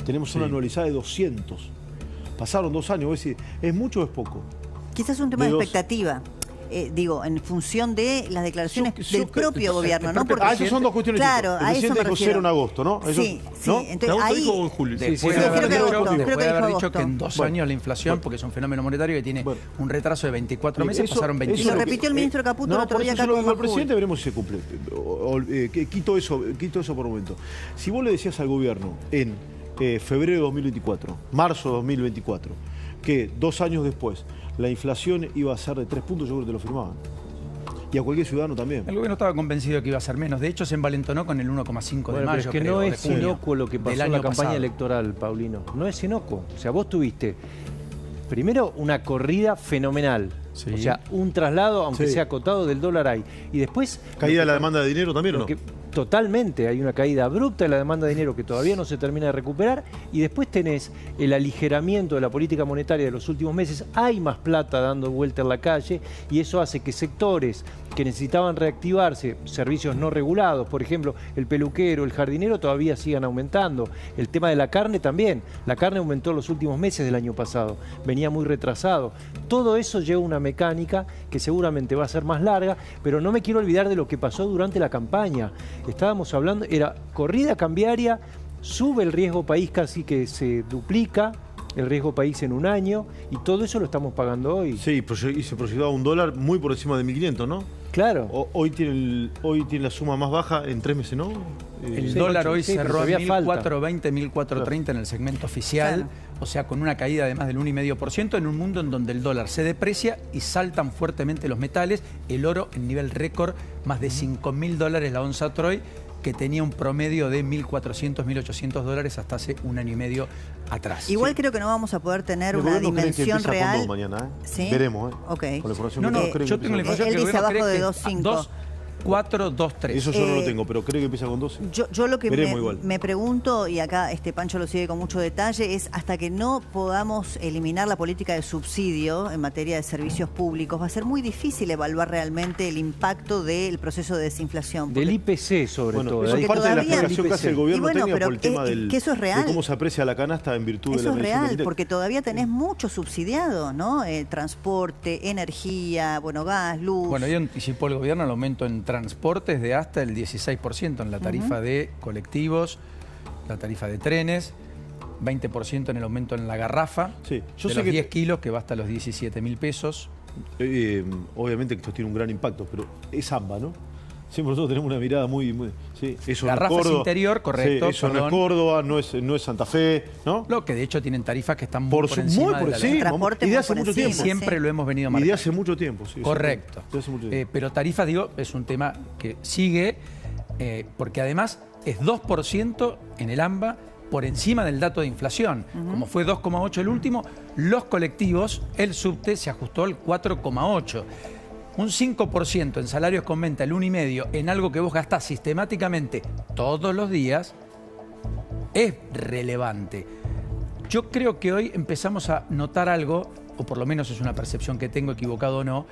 [SPEAKER 3] Tenemos una anualizada de 200. Pasaron 2 años. Vos decís, ¿es mucho o es poco?
[SPEAKER 1] Quizás un tema de expectativa. Digo, en función de las declaraciones del propio gobierno, ¿no? Porque
[SPEAKER 3] esas son dos cuestiones.
[SPEAKER 1] Claro,
[SPEAKER 3] el presidente dijo 0 en agosto, ¿no? Eso,
[SPEAKER 1] sí.
[SPEAKER 3] ¿no?
[SPEAKER 1] Entonces, ahí...
[SPEAKER 3] dijo en julio.
[SPEAKER 2] Después de haber dicho que en 2 años la inflación, porque es un fenómeno monetario que tiene un retraso de 24 meses, pasaron 25.
[SPEAKER 1] Y lo repitió el ministro Caputo el otro día acá con
[SPEAKER 3] el presidente, veremos si se cumple. Quito eso por un momento. Si vos le decías al gobierno en febrero de 2024, marzo de 2024, que 2 años después la inflación iba a ser de 3 puntos, yo creo que te lo firmaban. Y a cualquier ciudadano también.
[SPEAKER 2] El gobierno estaba convencido que iba a ser menos. De hecho, se envalentonó con el 1,5 de mayo.
[SPEAKER 5] Pero es que no es inocuo lo que pasó en la campaña electoral, Paulino. No es inocuo. O sea, vos tuviste primero una corrida fenomenal. Sí. O sea, un traslado, aunque sea acotado, del dólar ahí. Y después...
[SPEAKER 3] ¿Caída de la demanda de dinero también o no?
[SPEAKER 5] Totalmente, hay una caída abrupta de la demanda de dinero que todavía no se termina de recuperar y después tenés el aligeramiento de la política monetaria de los últimos meses, hay más plata dando vuelta en la calle y eso hace que sectores que necesitaban reactivarse, servicios no regulados, por ejemplo, el peluquero, el jardinero, todavía sigan aumentando. El tema de la carne también, la carne aumentó los últimos meses del año pasado, venía muy retrasado. Todo eso lleva una mecánica que seguramente va a ser más larga, pero no me quiero olvidar de lo que pasó durante la campaña. Estábamos hablando, era corrida cambiaria, sube el riesgo país casi que se duplica, el riesgo país en un año, y todo eso lo estamos pagando hoy.
[SPEAKER 3] Sí, y se proyectaba un dólar muy por encima de 1.500, ¿no?
[SPEAKER 5] Claro.
[SPEAKER 3] Hoy tiene la suma más baja en 3 meses, ¿no?
[SPEAKER 2] El dólar hoy cerró en 1.420, 1.430 en el segmento oficial, claro. O sea, con una caída de más del 1,5% en un mundo en donde el dólar se deprecia y saltan fuertemente los metales. El oro en nivel récord, más de $5.000 la onza Troy, que tenía un promedio de 1.400, 1.800 dólares hasta hace un año y medio atrás.
[SPEAKER 1] Igual creo que no vamos a poder tener una dimensión real.
[SPEAKER 3] Con mañana, ¿eh?
[SPEAKER 1] ¿Sí?
[SPEAKER 3] Veremos, ¿eh?
[SPEAKER 1] Okay.
[SPEAKER 3] Con la información
[SPEAKER 2] yo tengo la información
[SPEAKER 1] él
[SPEAKER 2] que
[SPEAKER 1] dice abajo de 2.5.
[SPEAKER 2] 4, 2, 3.
[SPEAKER 3] Eso yo no lo tengo, pero creo que empieza con 12.
[SPEAKER 1] Yo lo que me pregunto, y acá Pancho lo sigue con mucho detalle, es hasta que no podamos eliminar la política de subsidio en materia de servicios públicos, va a ser muy difícil evaluar realmente el impacto del proceso de desinflación.
[SPEAKER 5] Del IPC, sobre todo.
[SPEAKER 3] Eso es parte de la explicación que hace el gobierno técnico por el tema
[SPEAKER 1] que eso es real.
[SPEAKER 3] de cómo se aprecia la canasta en virtud de la medición.
[SPEAKER 1] Eso es real, porque todavía tenés mucho subsidiado, ¿no? Transporte, energía, gas, luz.
[SPEAKER 2] Bueno, ya anticipó el gobierno el aumento en transportes de hasta el 16% en la tarifa de colectivos, la tarifa de trenes, 20% en el aumento en la garrafa,
[SPEAKER 3] sí.
[SPEAKER 2] Yo sé que 10 kilos, que va hasta los 17.000 pesos.
[SPEAKER 3] Obviamente que esto tiene un gran impacto, pero es AMBA, ¿no? Siempre nosotros tenemos una mirada muy sí, eso
[SPEAKER 2] garrafa
[SPEAKER 3] no es Córdoba,
[SPEAKER 2] interior, correcto.
[SPEAKER 3] Sí, eso no es Córdoba, no es Santa Fe, ¿no?
[SPEAKER 2] Lo que de hecho tienen tarifas que están muy por encima de la
[SPEAKER 3] ley.
[SPEAKER 1] Transporte
[SPEAKER 3] y de hace mucho tiempo.
[SPEAKER 2] Siempre lo hemos venido marcando.
[SPEAKER 3] Y de hace mucho tiempo, sí.
[SPEAKER 2] Correcto.
[SPEAKER 3] De hace mucho tiempo.
[SPEAKER 2] Pero tarifas, digo, es un tema que sigue, porque además es 2% en el AMBA por encima del dato de inflación. Como fue 2,8 el último, los colectivos, el subte se ajustó al 4,8. Un 5% en salarios con venta, el 1,5% en algo que vos gastás sistemáticamente todos los días, es relevante. Yo creo que hoy empezamos a notar algo, o por lo menos es una percepción que tengo, equivocado o no,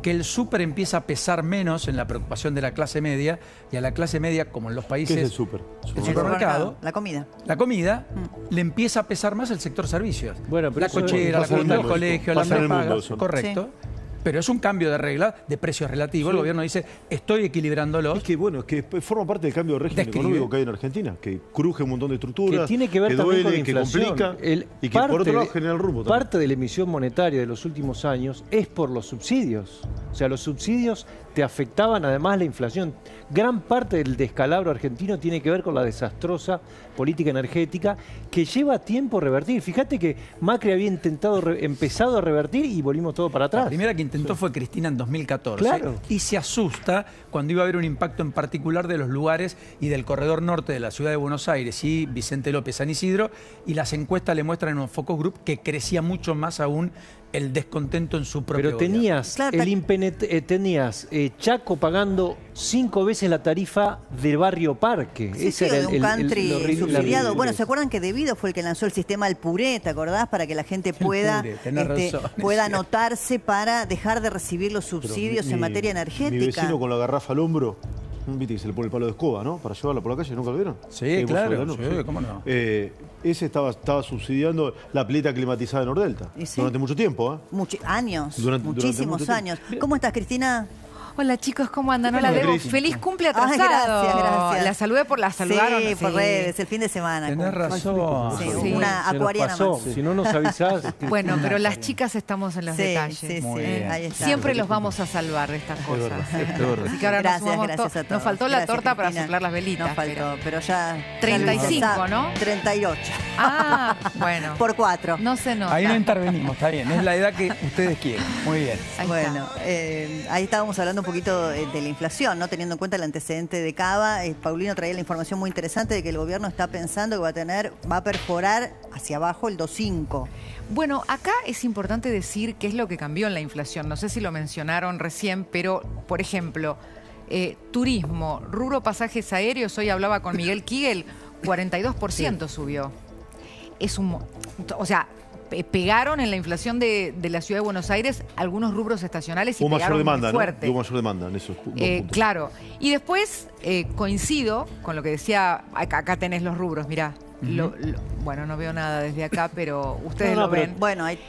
[SPEAKER 2] que el súper empieza a pesar menos en la preocupación de la clase media, y a la clase media, como en los países...
[SPEAKER 3] ¿Qué es el súper?
[SPEAKER 2] El supermercado.
[SPEAKER 1] La comida.
[SPEAKER 2] La comida, le empieza a pesar más el sector servicios.
[SPEAKER 5] Bueno, pero
[SPEAKER 2] la cochera, la cuota del colegio, la prepaga, correcto. Sí. Pero es un cambio de regla de precios relativos. Sí. El gobierno dice, estoy equilibrándolos.
[SPEAKER 3] Es que forma parte del cambio de régimen económico que hay en Argentina, que cruje un montón de estructuras,
[SPEAKER 5] que tiene que ver también con la inflación,
[SPEAKER 3] que complica y que por otro lado genera el rumbo también.
[SPEAKER 5] Parte de la emisión monetaria de los últimos años es por los subsidios. O sea, los subsidios te afectaban además la inflación. Gran parte del descalabro argentino tiene que ver con la desastrosa política energética que lleva tiempo revertir. Fíjate que Macri había empezado a revertir y volvimos todo para atrás.
[SPEAKER 2] La primera que intentó fue Cristina en 2014.
[SPEAKER 5] Claro.
[SPEAKER 2] Y se asusta cuando iba a haber un impacto en particular de los lugares y del corredor norte de la ciudad de Buenos Aires y Vicente López, San Isidro, y las encuestas le muestran en un focus group que crecía mucho más aún el descontento en su propio
[SPEAKER 5] Pero tenías Chaco pagando 5 veces la tarifa del barrio Parque.
[SPEAKER 1] Sí, ese era un country subsidiado. Bueno, ¿se acuerdan que Debido fue el que lanzó el sistema del puré, ¿te acordás? Para que la gente pueda anotarse para dejar de recibir los subsidios en materia energética.
[SPEAKER 3] Mi vecino con la garrafa al hombro, viste que se le pone el palo de escoba, ¿no? Para llevarla por la calle, ¿nunca lo vieron?
[SPEAKER 2] Sí, claro. Sí, ¿cómo no?
[SPEAKER 3] Ese estaba subsidiando la pileta climatizada de Nordelta durante mucho tiempo, ¿eh?
[SPEAKER 1] Años, muchísimos años. ¿Cómo estás, Cristina?
[SPEAKER 12] Hola chicos, ¿cómo andan? No la debo. Feliz cumple atrasado.
[SPEAKER 1] Gracias.
[SPEAKER 12] La saludé la saludaron.
[SPEAKER 1] Sí, por redes, el fin de semana.
[SPEAKER 2] Tenés razón.
[SPEAKER 1] Sí, una acuariana más.
[SPEAKER 5] Si no nos avisás.
[SPEAKER 12] Bueno, pero las chicas estamos en los detalles.
[SPEAKER 1] Sí, ahí está.
[SPEAKER 12] Siempre los vamos a salvar de estas cosas. Así que ahora
[SPEAKER 1] gracias a todos.
[SPEAKER 12] Nos faltó la torta para soplar las velitas.
[SPEAKER 1] Nos faltó, pero ya...
[SPEAKER 12] 35, ¿no?
[SPEAKER 1] 38.
[SPEAKER 12] Ah, bueno.
[SPEAKER 1] Por 4.
[SPEAKER 12] No se nota.
[SPEAKER 2] Ahí no intervenimos, está bien. Es la edad que ustedes quieren. Muy bien.
[SPEAKER 1] Bueno, ahí estábamos hablando un poquito de la inflación, ¿no? Teniendo en cuenta el antecedente de Cava. Paulino traía la información muy interesante de que el gobierno está pensando que va a perforar hacia abajo el 2,5.
[SPEAKER 12] Bueno, acá es importante decir qué es lo que cambió en la inflación. No sé si lo mencionaron recién, pero, por ejemplo, turismo, rubro pasajes aéreos, hoy hablaba con Miguel Kigel, 42% subió. O sea, pegaron en la inflación de la ciudad de Buenos Aires algunos rubros estacionales y pegaron muy fuerte.
[SPEAKER 3] Hubo mayor demanda en esos puntos.
[SPEAKER 12] Claro. Y después coincido con lo que decía, acá tenés los rubros, mirá. Bueno, no veo nada desde acá, pero ustedes lo ven.
[SPEAKER 1] Bueno, hay...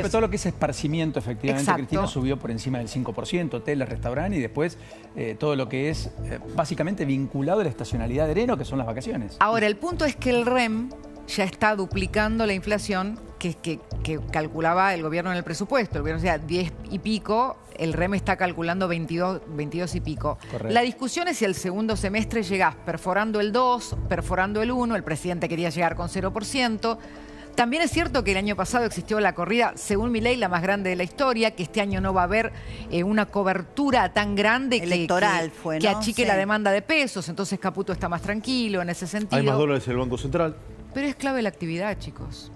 [SPEAKER 2] todo lo que es esparcimiento, efectivamente, exacto. Cristina subió por encima del 5%, hoteles, restaurantes, y después todo lo que es básicamente vinculado a la estacionalidad de verano, que son las vacaciones.
[SPEAKER 12] Ahora, el punto es que el REM ya está duplicando la inflación que calculaba el gobierno en el presupuesto. El gobierno decía 10 y pico, el REM está calculando 22 y pico.
[SPEAKER 5] Correcto.
[SPEAKER 12] La discusión es si el segundo semestre llegás perforando el 2, perforando el 1, el presidente quería llegar con 0%. También es cierto que el año pasado existió la corrida, según Milei, la más grande de la historia, que este año no va a haber una cobertura tan grande
[SPEAKER 1] electoral
[SPEAKER 12] que achique la demanda de pesos. Entonces Caputo está más tranquilo en ese sentido.
[SPEAKER 3] Hay más dólares en el Banco Central.
[SPEAKER 12] Pero es clave la actividad, chicos.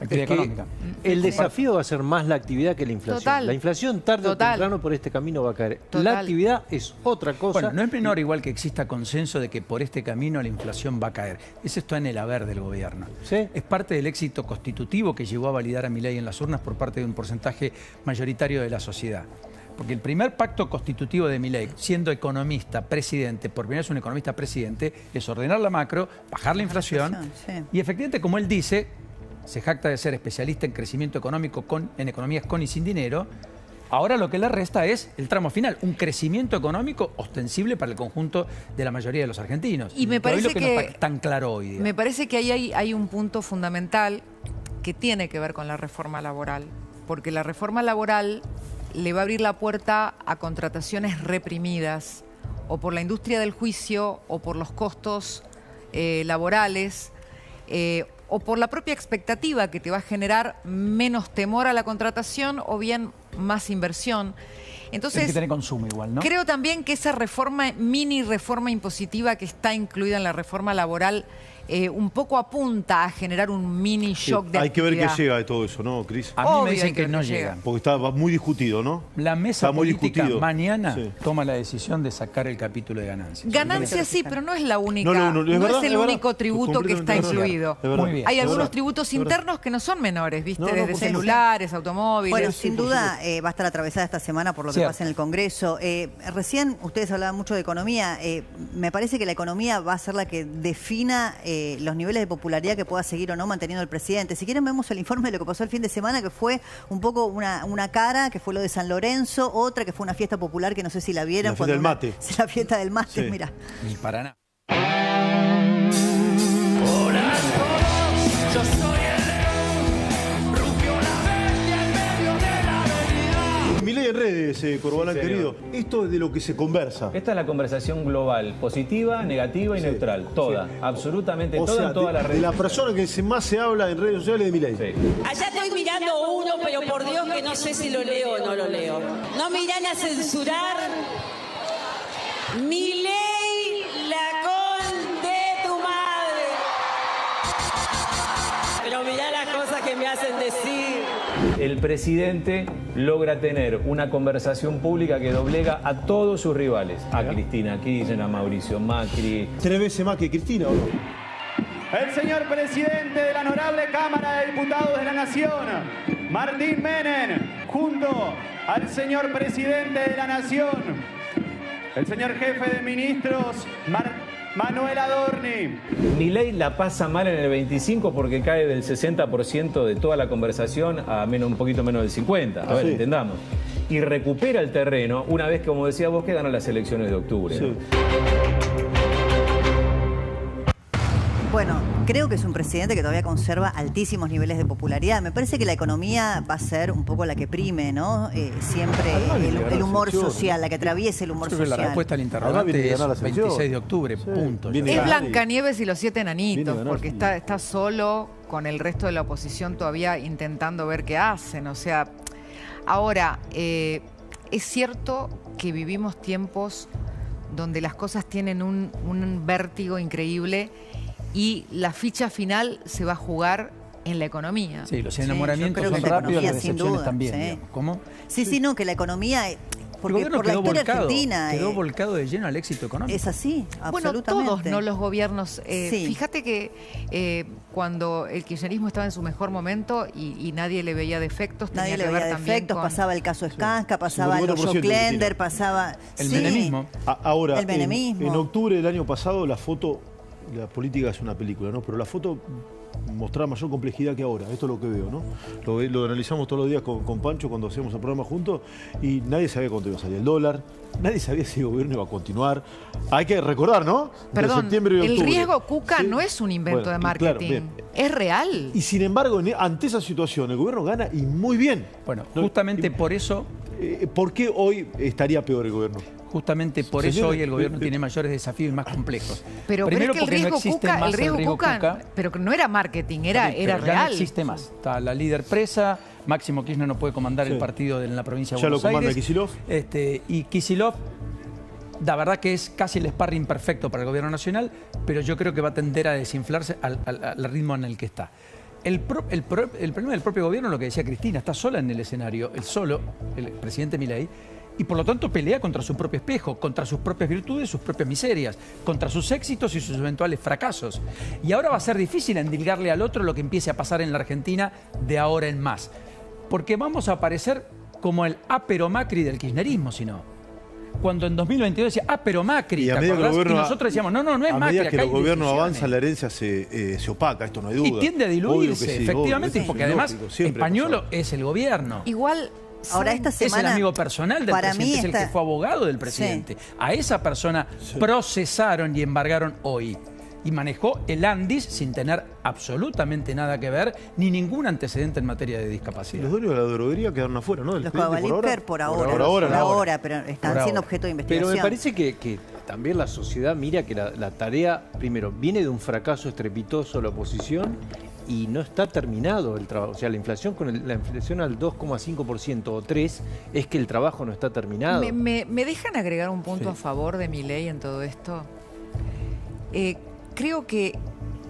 [SPEAKER 2] Actividad económica.
[SPEAKER 5] El desafío va a ser más la actividad que la inflación.
[SPEAKER 12] Total.
[SPEAKER 5] La inflación tarde o temprano por este camino va a caer.
[SPEAKER 12] Total.
[SPEAKER 5] La actividad es otra cosa.
[SPEAKER 2] Bueno, no es menor igual que exista consenso de que por este camino la inflación va a caer. Eso está en el haber del gobierno.
[SPEAKER 5] ¿Sí?
[SPEAKER 2] Es parte del éxito constitutivo que llevó a validar a Milei en las urnas por parte de un porcentaje mayoritario de la sociedad. Porque el primer pacto constitutivo de Milei, siendo economista, presidente, por primera vez un economista presidente, es ordenar la macro, bajar la inflación. Y efectivamente, como él dice, se jacta de ser especialista en crecimiento económico en economías con y sin dinero. Ahora lo que le resta es el tramo final, un crecimiento económico ostensible para el conjunto de la mayoría de los argentinos.
[SPEAKER 12] Y me parece
[SPEAKER 2] que no está tan claro hoy. Digamos.
[SPEAKER 12] Me parece que ahí hay un punto fundamental que tiene que ver con la reforma laboral. Porque la reforma laboral le va a abrir la puerta a contrataciones reprimidas, o por la industria del juicio, o por los costos laborales, o por la propia expectativa que te va a generar menos temor a la contratación o bien más inversión. Entonces,
[SPEAKER 2] hay que tener consumo igual, ¿no?
[SPEAKER 12] Creo también que esa mini reforma impositiva que está incluida en la reforma laboral un poco apunta a generar un mini shock de
[SPEAKER 3] Hay que ver qué
[SPEAKER 12] actividad.
[SPEAKER 3] llega de todo eso, ¿no, Cris?
[SPEAKER 2] A mí me dicen que no llega.
[SPEAKER 3] Porque está muy discutido, ¿no?
[SPEAKER 2] La mesa
[SPEAKER 3] Está muy
[SPEAKER 2] política
[SPEAKER 3] discutido.
[SPEAKER 2] mañana toma la decisión de sacar el capítulo de ganancias.
[SPEAKER 12] Ganancias sí, pero no es la única,
[SPEAKER 3] No, es verdad,
[SPEAKER 12] es el
[SPEAKER 3] es
[SPEAKER 12] único
[SPEAKER 3] verdad.
[SPEAKER 12] tributo que está
[SPEAKER 3] Completamente
[SPEAKER 12] incluido.
[SPEAKER 3] es verdad.
[SPEAKER 2] Muy bien.
[SPEAKER 12] Hay
[SPEAKER 2] Es
[SPEAKER 12] algunos
[SPEAKER 3] verdad.
[SPEAKER 12] tributos
[SPEAKER 3] Es verdad.
[SPEAKER 12] internos que no son menores, ¿viste?
[SPEAKER 3] No, no,
[SPEAKER 12] Desde
[SPEAKER 3] por supuesto.
[SPEAKER 12] celulares, automóviles.
[SPEAKER 1] Bueno, sin duda va a estar atravesada esta semana por lo que
[SPEAKER 2] Cierto.
[SPEAKER 1] pasa en el Congreso. Recién ustedes hablaban mucho de economía. Me parece que la economía va a ser la que defina los niveles de popularidad que pueda seguir o no manteniendo el presidente. Si quieren vemos el informe de lo que pasó el fin de semana, que fue un poco una cara, que fue lo de San Lorenzo, otra que fue una fiesta popular que no sé si la vieron.
[SPEAKER 3] La fiesta del mate.
[SPEAKER 1] La fiesta del mate,
[SPEAKER 3] Sí.
[SPEAKER 1] mira.
[SPEAKER 2] Ni para nada.
[SPEAKER 3] Milei en redes, Corbalán
[SPEAKER 13] Sí,
[SPEAKER 3] querido.
[SPEAKER 13] señor.
[SPEAKER 3] Esto es de lo que se conversa.
[SPEAKER 13] Esta es la conversación global, positiva, negativa y neutral. Toda, absolutamente
[SPEAKER 3] O
[SPEAKER 13] toda
[SPEAKER 3] sea,
[SPEAKER 13] en todas las
[SPEAKER 3] de
[SPEAKER 13] redes.
[SPEAKER 3] la persona que más se habla en redes sociales de Milei.
[SPEAKER 13] Sí.
[SPEAKER 14] Allá estoy mirando uno, pero por Dios que no sé si lo leo o no lo leo. No me irán a censurar. Milei, la con de tu madre. Pero mirá las cosas que me hacen decir.
[SPEAKER 13] El presidente logra tener una conversación pública que doblega a todos sus rivales. A Cristina Kirchner, a Mauricio Macri.
[SPEAKER 3] 3 veces más que Cristina, ¿o no?
[SPEAKER 15] El señor presidente de la Honorable Cámara de Diputados de la Nación, Martín Menem, junto al señor presidente de la Nación, el señor jefe de ministros, Manuel Adorni.
[SPEAKER 13] Milei la pasa mal en el 25 porque cae del 60% de toda la conversación a un poquito menos del 50%. A ver,
[SPEAKER 3] Sí.
[SPEAKER 13] entendamos. Y recupera el terreno una vez, como decía vos, que ganan las elecciones de octubre.
[SPEAKER 3] Sí.
[SPEAKER 13] ¿no?
[SPEAKER 1] Bueno, creo que es un presidente que todavía conserva altísimos niveles de popularidad. Me parece que la economía va a ser un poco la que prime, ¿no? Siempre el humor social, la que atraviese el humor
[SPEAKER 2] Yo creo que la
[SPEAKER 1] social.
[SPEAKER 2] respuesta al
[SPEAKER 3] Ahora
[SPEAKER 2] interrogante
[SPEAKER 3] viene a
[SPEAKER 2] es
[SPEAKER 3] ganar las
[SPEAKER 2] 26 de
[SPEAKER 3] elecciones.
[SPEAKER 2] octubre,
[SPEAKER 3] Sí.
[SPEAKER 2] punto.
[SPEAKER 3] Viene
[SPEAKER 12] Es
[SPEAKER 3] a ganar.
[SPEAKER 12] Blancanieves y los 7
[SPEAKER 3] Viene a
[SPEAKER 12] enanitos,
[SPEAKER 3] ganar.
[SPEAKER 12] porque está solo con el resto de la oposición todavía intentando ver qué hacen. O sea, ahora, es cierto que vivimos tiempos donde las cosas tienen un vértigo increíble y la ficha final se va a jugar en la economía.
[SPEAKER 2] Sí, los
[SPEAKER 1] Sí,
[SPEAKER 2] enamoramientos
[SPEAKER 1] yo creo
[SPEAKER 2] son
[SPEAKER 1] que la
[SPEAKER 2] rápidos,
[SPEAKER 1] economía,
[SPEAKER 2] las
[SPEAKER 1] sin
[SPEAKER 2] decepciones
[SPEAKER 1] duda,
[SPEAKER 2] también.
[SPEAKER 1] sí.
[SPEAKER 2] Digamos. ¿Cómo?
[SPEAKER 1] Sí, no, que la economía, porque
[SPEAKER 2] gobierno
[SPEAKER 1] por la
[SPEAKER 2] quedó
[SPEAKER 1] historia
[SPEAKER 2] volcado,
[SPEAKER 1] argentina
[SPEAKER 2] quedó volcado de lleno al éxito económico.
[SPEAKER 1] es así,
[SPEAKER 12] Bueno,
[SPEAKER 1] absolutamente.
[SPEAKER 12] todos, no los gobiernos.
[SPEAKER 1] Sí.
[SPEAKER 12] Fíjate que cuando el kirchnerismo estaba en su mejor momento y nadie le veía defectos,
[SPEAKER 1] Nadie
[SPEAKER 12] tenía
[SPEAKER 1] le
[SPEAKER 12] que ver
[SPEAKER 1] veía
[SPEAKER 12] también
[SPEAKER 1] defectos,
[SPEAKER 12] con-
[SPEAKER 1] pasaba el caso Skanska, pasaba el
[SPEAKER 3] 50%
[SPEAKER 1] hoyo Klender, pasaba...
[SPEAKER 2] El
[SPEAKER 1] sí.
[SPEAKER 2] menemismo.
[SPEAKER 3] Ahora,
[SPEAKER 1] El menemismo.
[SPEAKER 3] en octubre del año pasado, la foto, la política es una película, ¿no? Pero la foto mostrar mayor complejidad que ahora. Esto es lo que veo, ¿no? Lo analizamos todos los días con Pancho cuando hacíamos el programa juntos y nadie sabía cuánto iba a salir el dólar, nadie sabía si el gobierno iba a continuar. Hay que recordar, ¿no?
[SPEAKER 12] Perdón,
[SPEAKER 3] de septiembre y octubre.
[SPEAKER 12] el riesgo Cuca no es un invento de marketing,
[SPEAKER 3] claro,
[SPEAKER 12] es real.
[SPEAKER 3] Y sin embargo, ante esa situación, el gobierno gana y muy bien.
[SPEAKER 2] Bueno, justamente por eso...
[SPEAKER 3] ¿Por qué hoy estaría peor el gobierno?
[SPEAKER 2] Justamente por eso hoy el gobierno tiene mayores desafíos y más complejos.
[SPEAKER 12] Pero
[SPEAKER 2] Primero
[SPEAKER 12] es que
[SPEAKER 2] porque no existe más el riesgo Cuca,
[SPEAKER 12] pero no era marketing, era
[SPEAKER 2] ya
[SPEAKER 12] real.
[SPEAKER 2] No existe más. Está la líder presa, Máximo Kirchner no puede comandar el partido en la provincia de Buenos Aires.
[SPEAKER 3] Ya lo comanda Kicillof.
[SPEAKER 2] Y Kicillof, la verdad que es casi el sparring perfecto para el gobierno nacional, pero yo creo que va a tender a desinflarse al ritmo en el que está. El problema del propio gobierno, lo que decía Cristina, está sola en el escenario, el presidente Milei, y por lo tanto pelea contra su propio espejo, contra sus propias virtudes, sus propias miserias, contra sus éxitos y sus eventuales fracasos. Y ahora va a ser difícil endilgarle al otro lo que empiece a pasar en la Argentina de ahora en más. Porque vamos a aparecer como el pero Macri del kirchnerismo, si no. Cuando en 2022 decía, pero Macri,
[SPEAKER 3] y a medida que el gobierno,
[SPEAKER 2] y nosotros decíamos, no es
[SPEAKER 3] a
[SPEAKER 2] Macri.
[SPEAKER 3] A medida que el gobierno avanza, la herencia se opaca, esto no hay duda.
[SPEAKER 2] Y tiende a diluirse, sí, efectivamente, porque además Españolo es el gobierno.
[SPEAKER 12] Igual,
[SPEAKER 1] ahora esta semana...
[SPEAKER 2] Es el amigo personal del presidente, es el que fue abogado del presidente. Sí. A esa persona procesaron y embargaron hoy. Y manejó el Andis sin tener absolutamente nada que ver, ni ningún antecedente en materia de discapacidad.
[SPEAKER 3] Los dueños de la droguería quedaron afuera, ¿no?
[SPEAKER 1] Los Cabalíper por ahora, pero están siendo objeto de investigación.
[SPEAKER 5] Pero me parece que también la sociedad mira que la tarea, primero, viene de un fracaso estrepitoso de la oposición y no está terminado el trabajo. O sea, la inflación la inflación al 2,5% o 3% es que el trabajo no está terminado.
[SPEAKER 12] ¿Me dejan agregar un punto a favor de Milei en todo esto? Creo que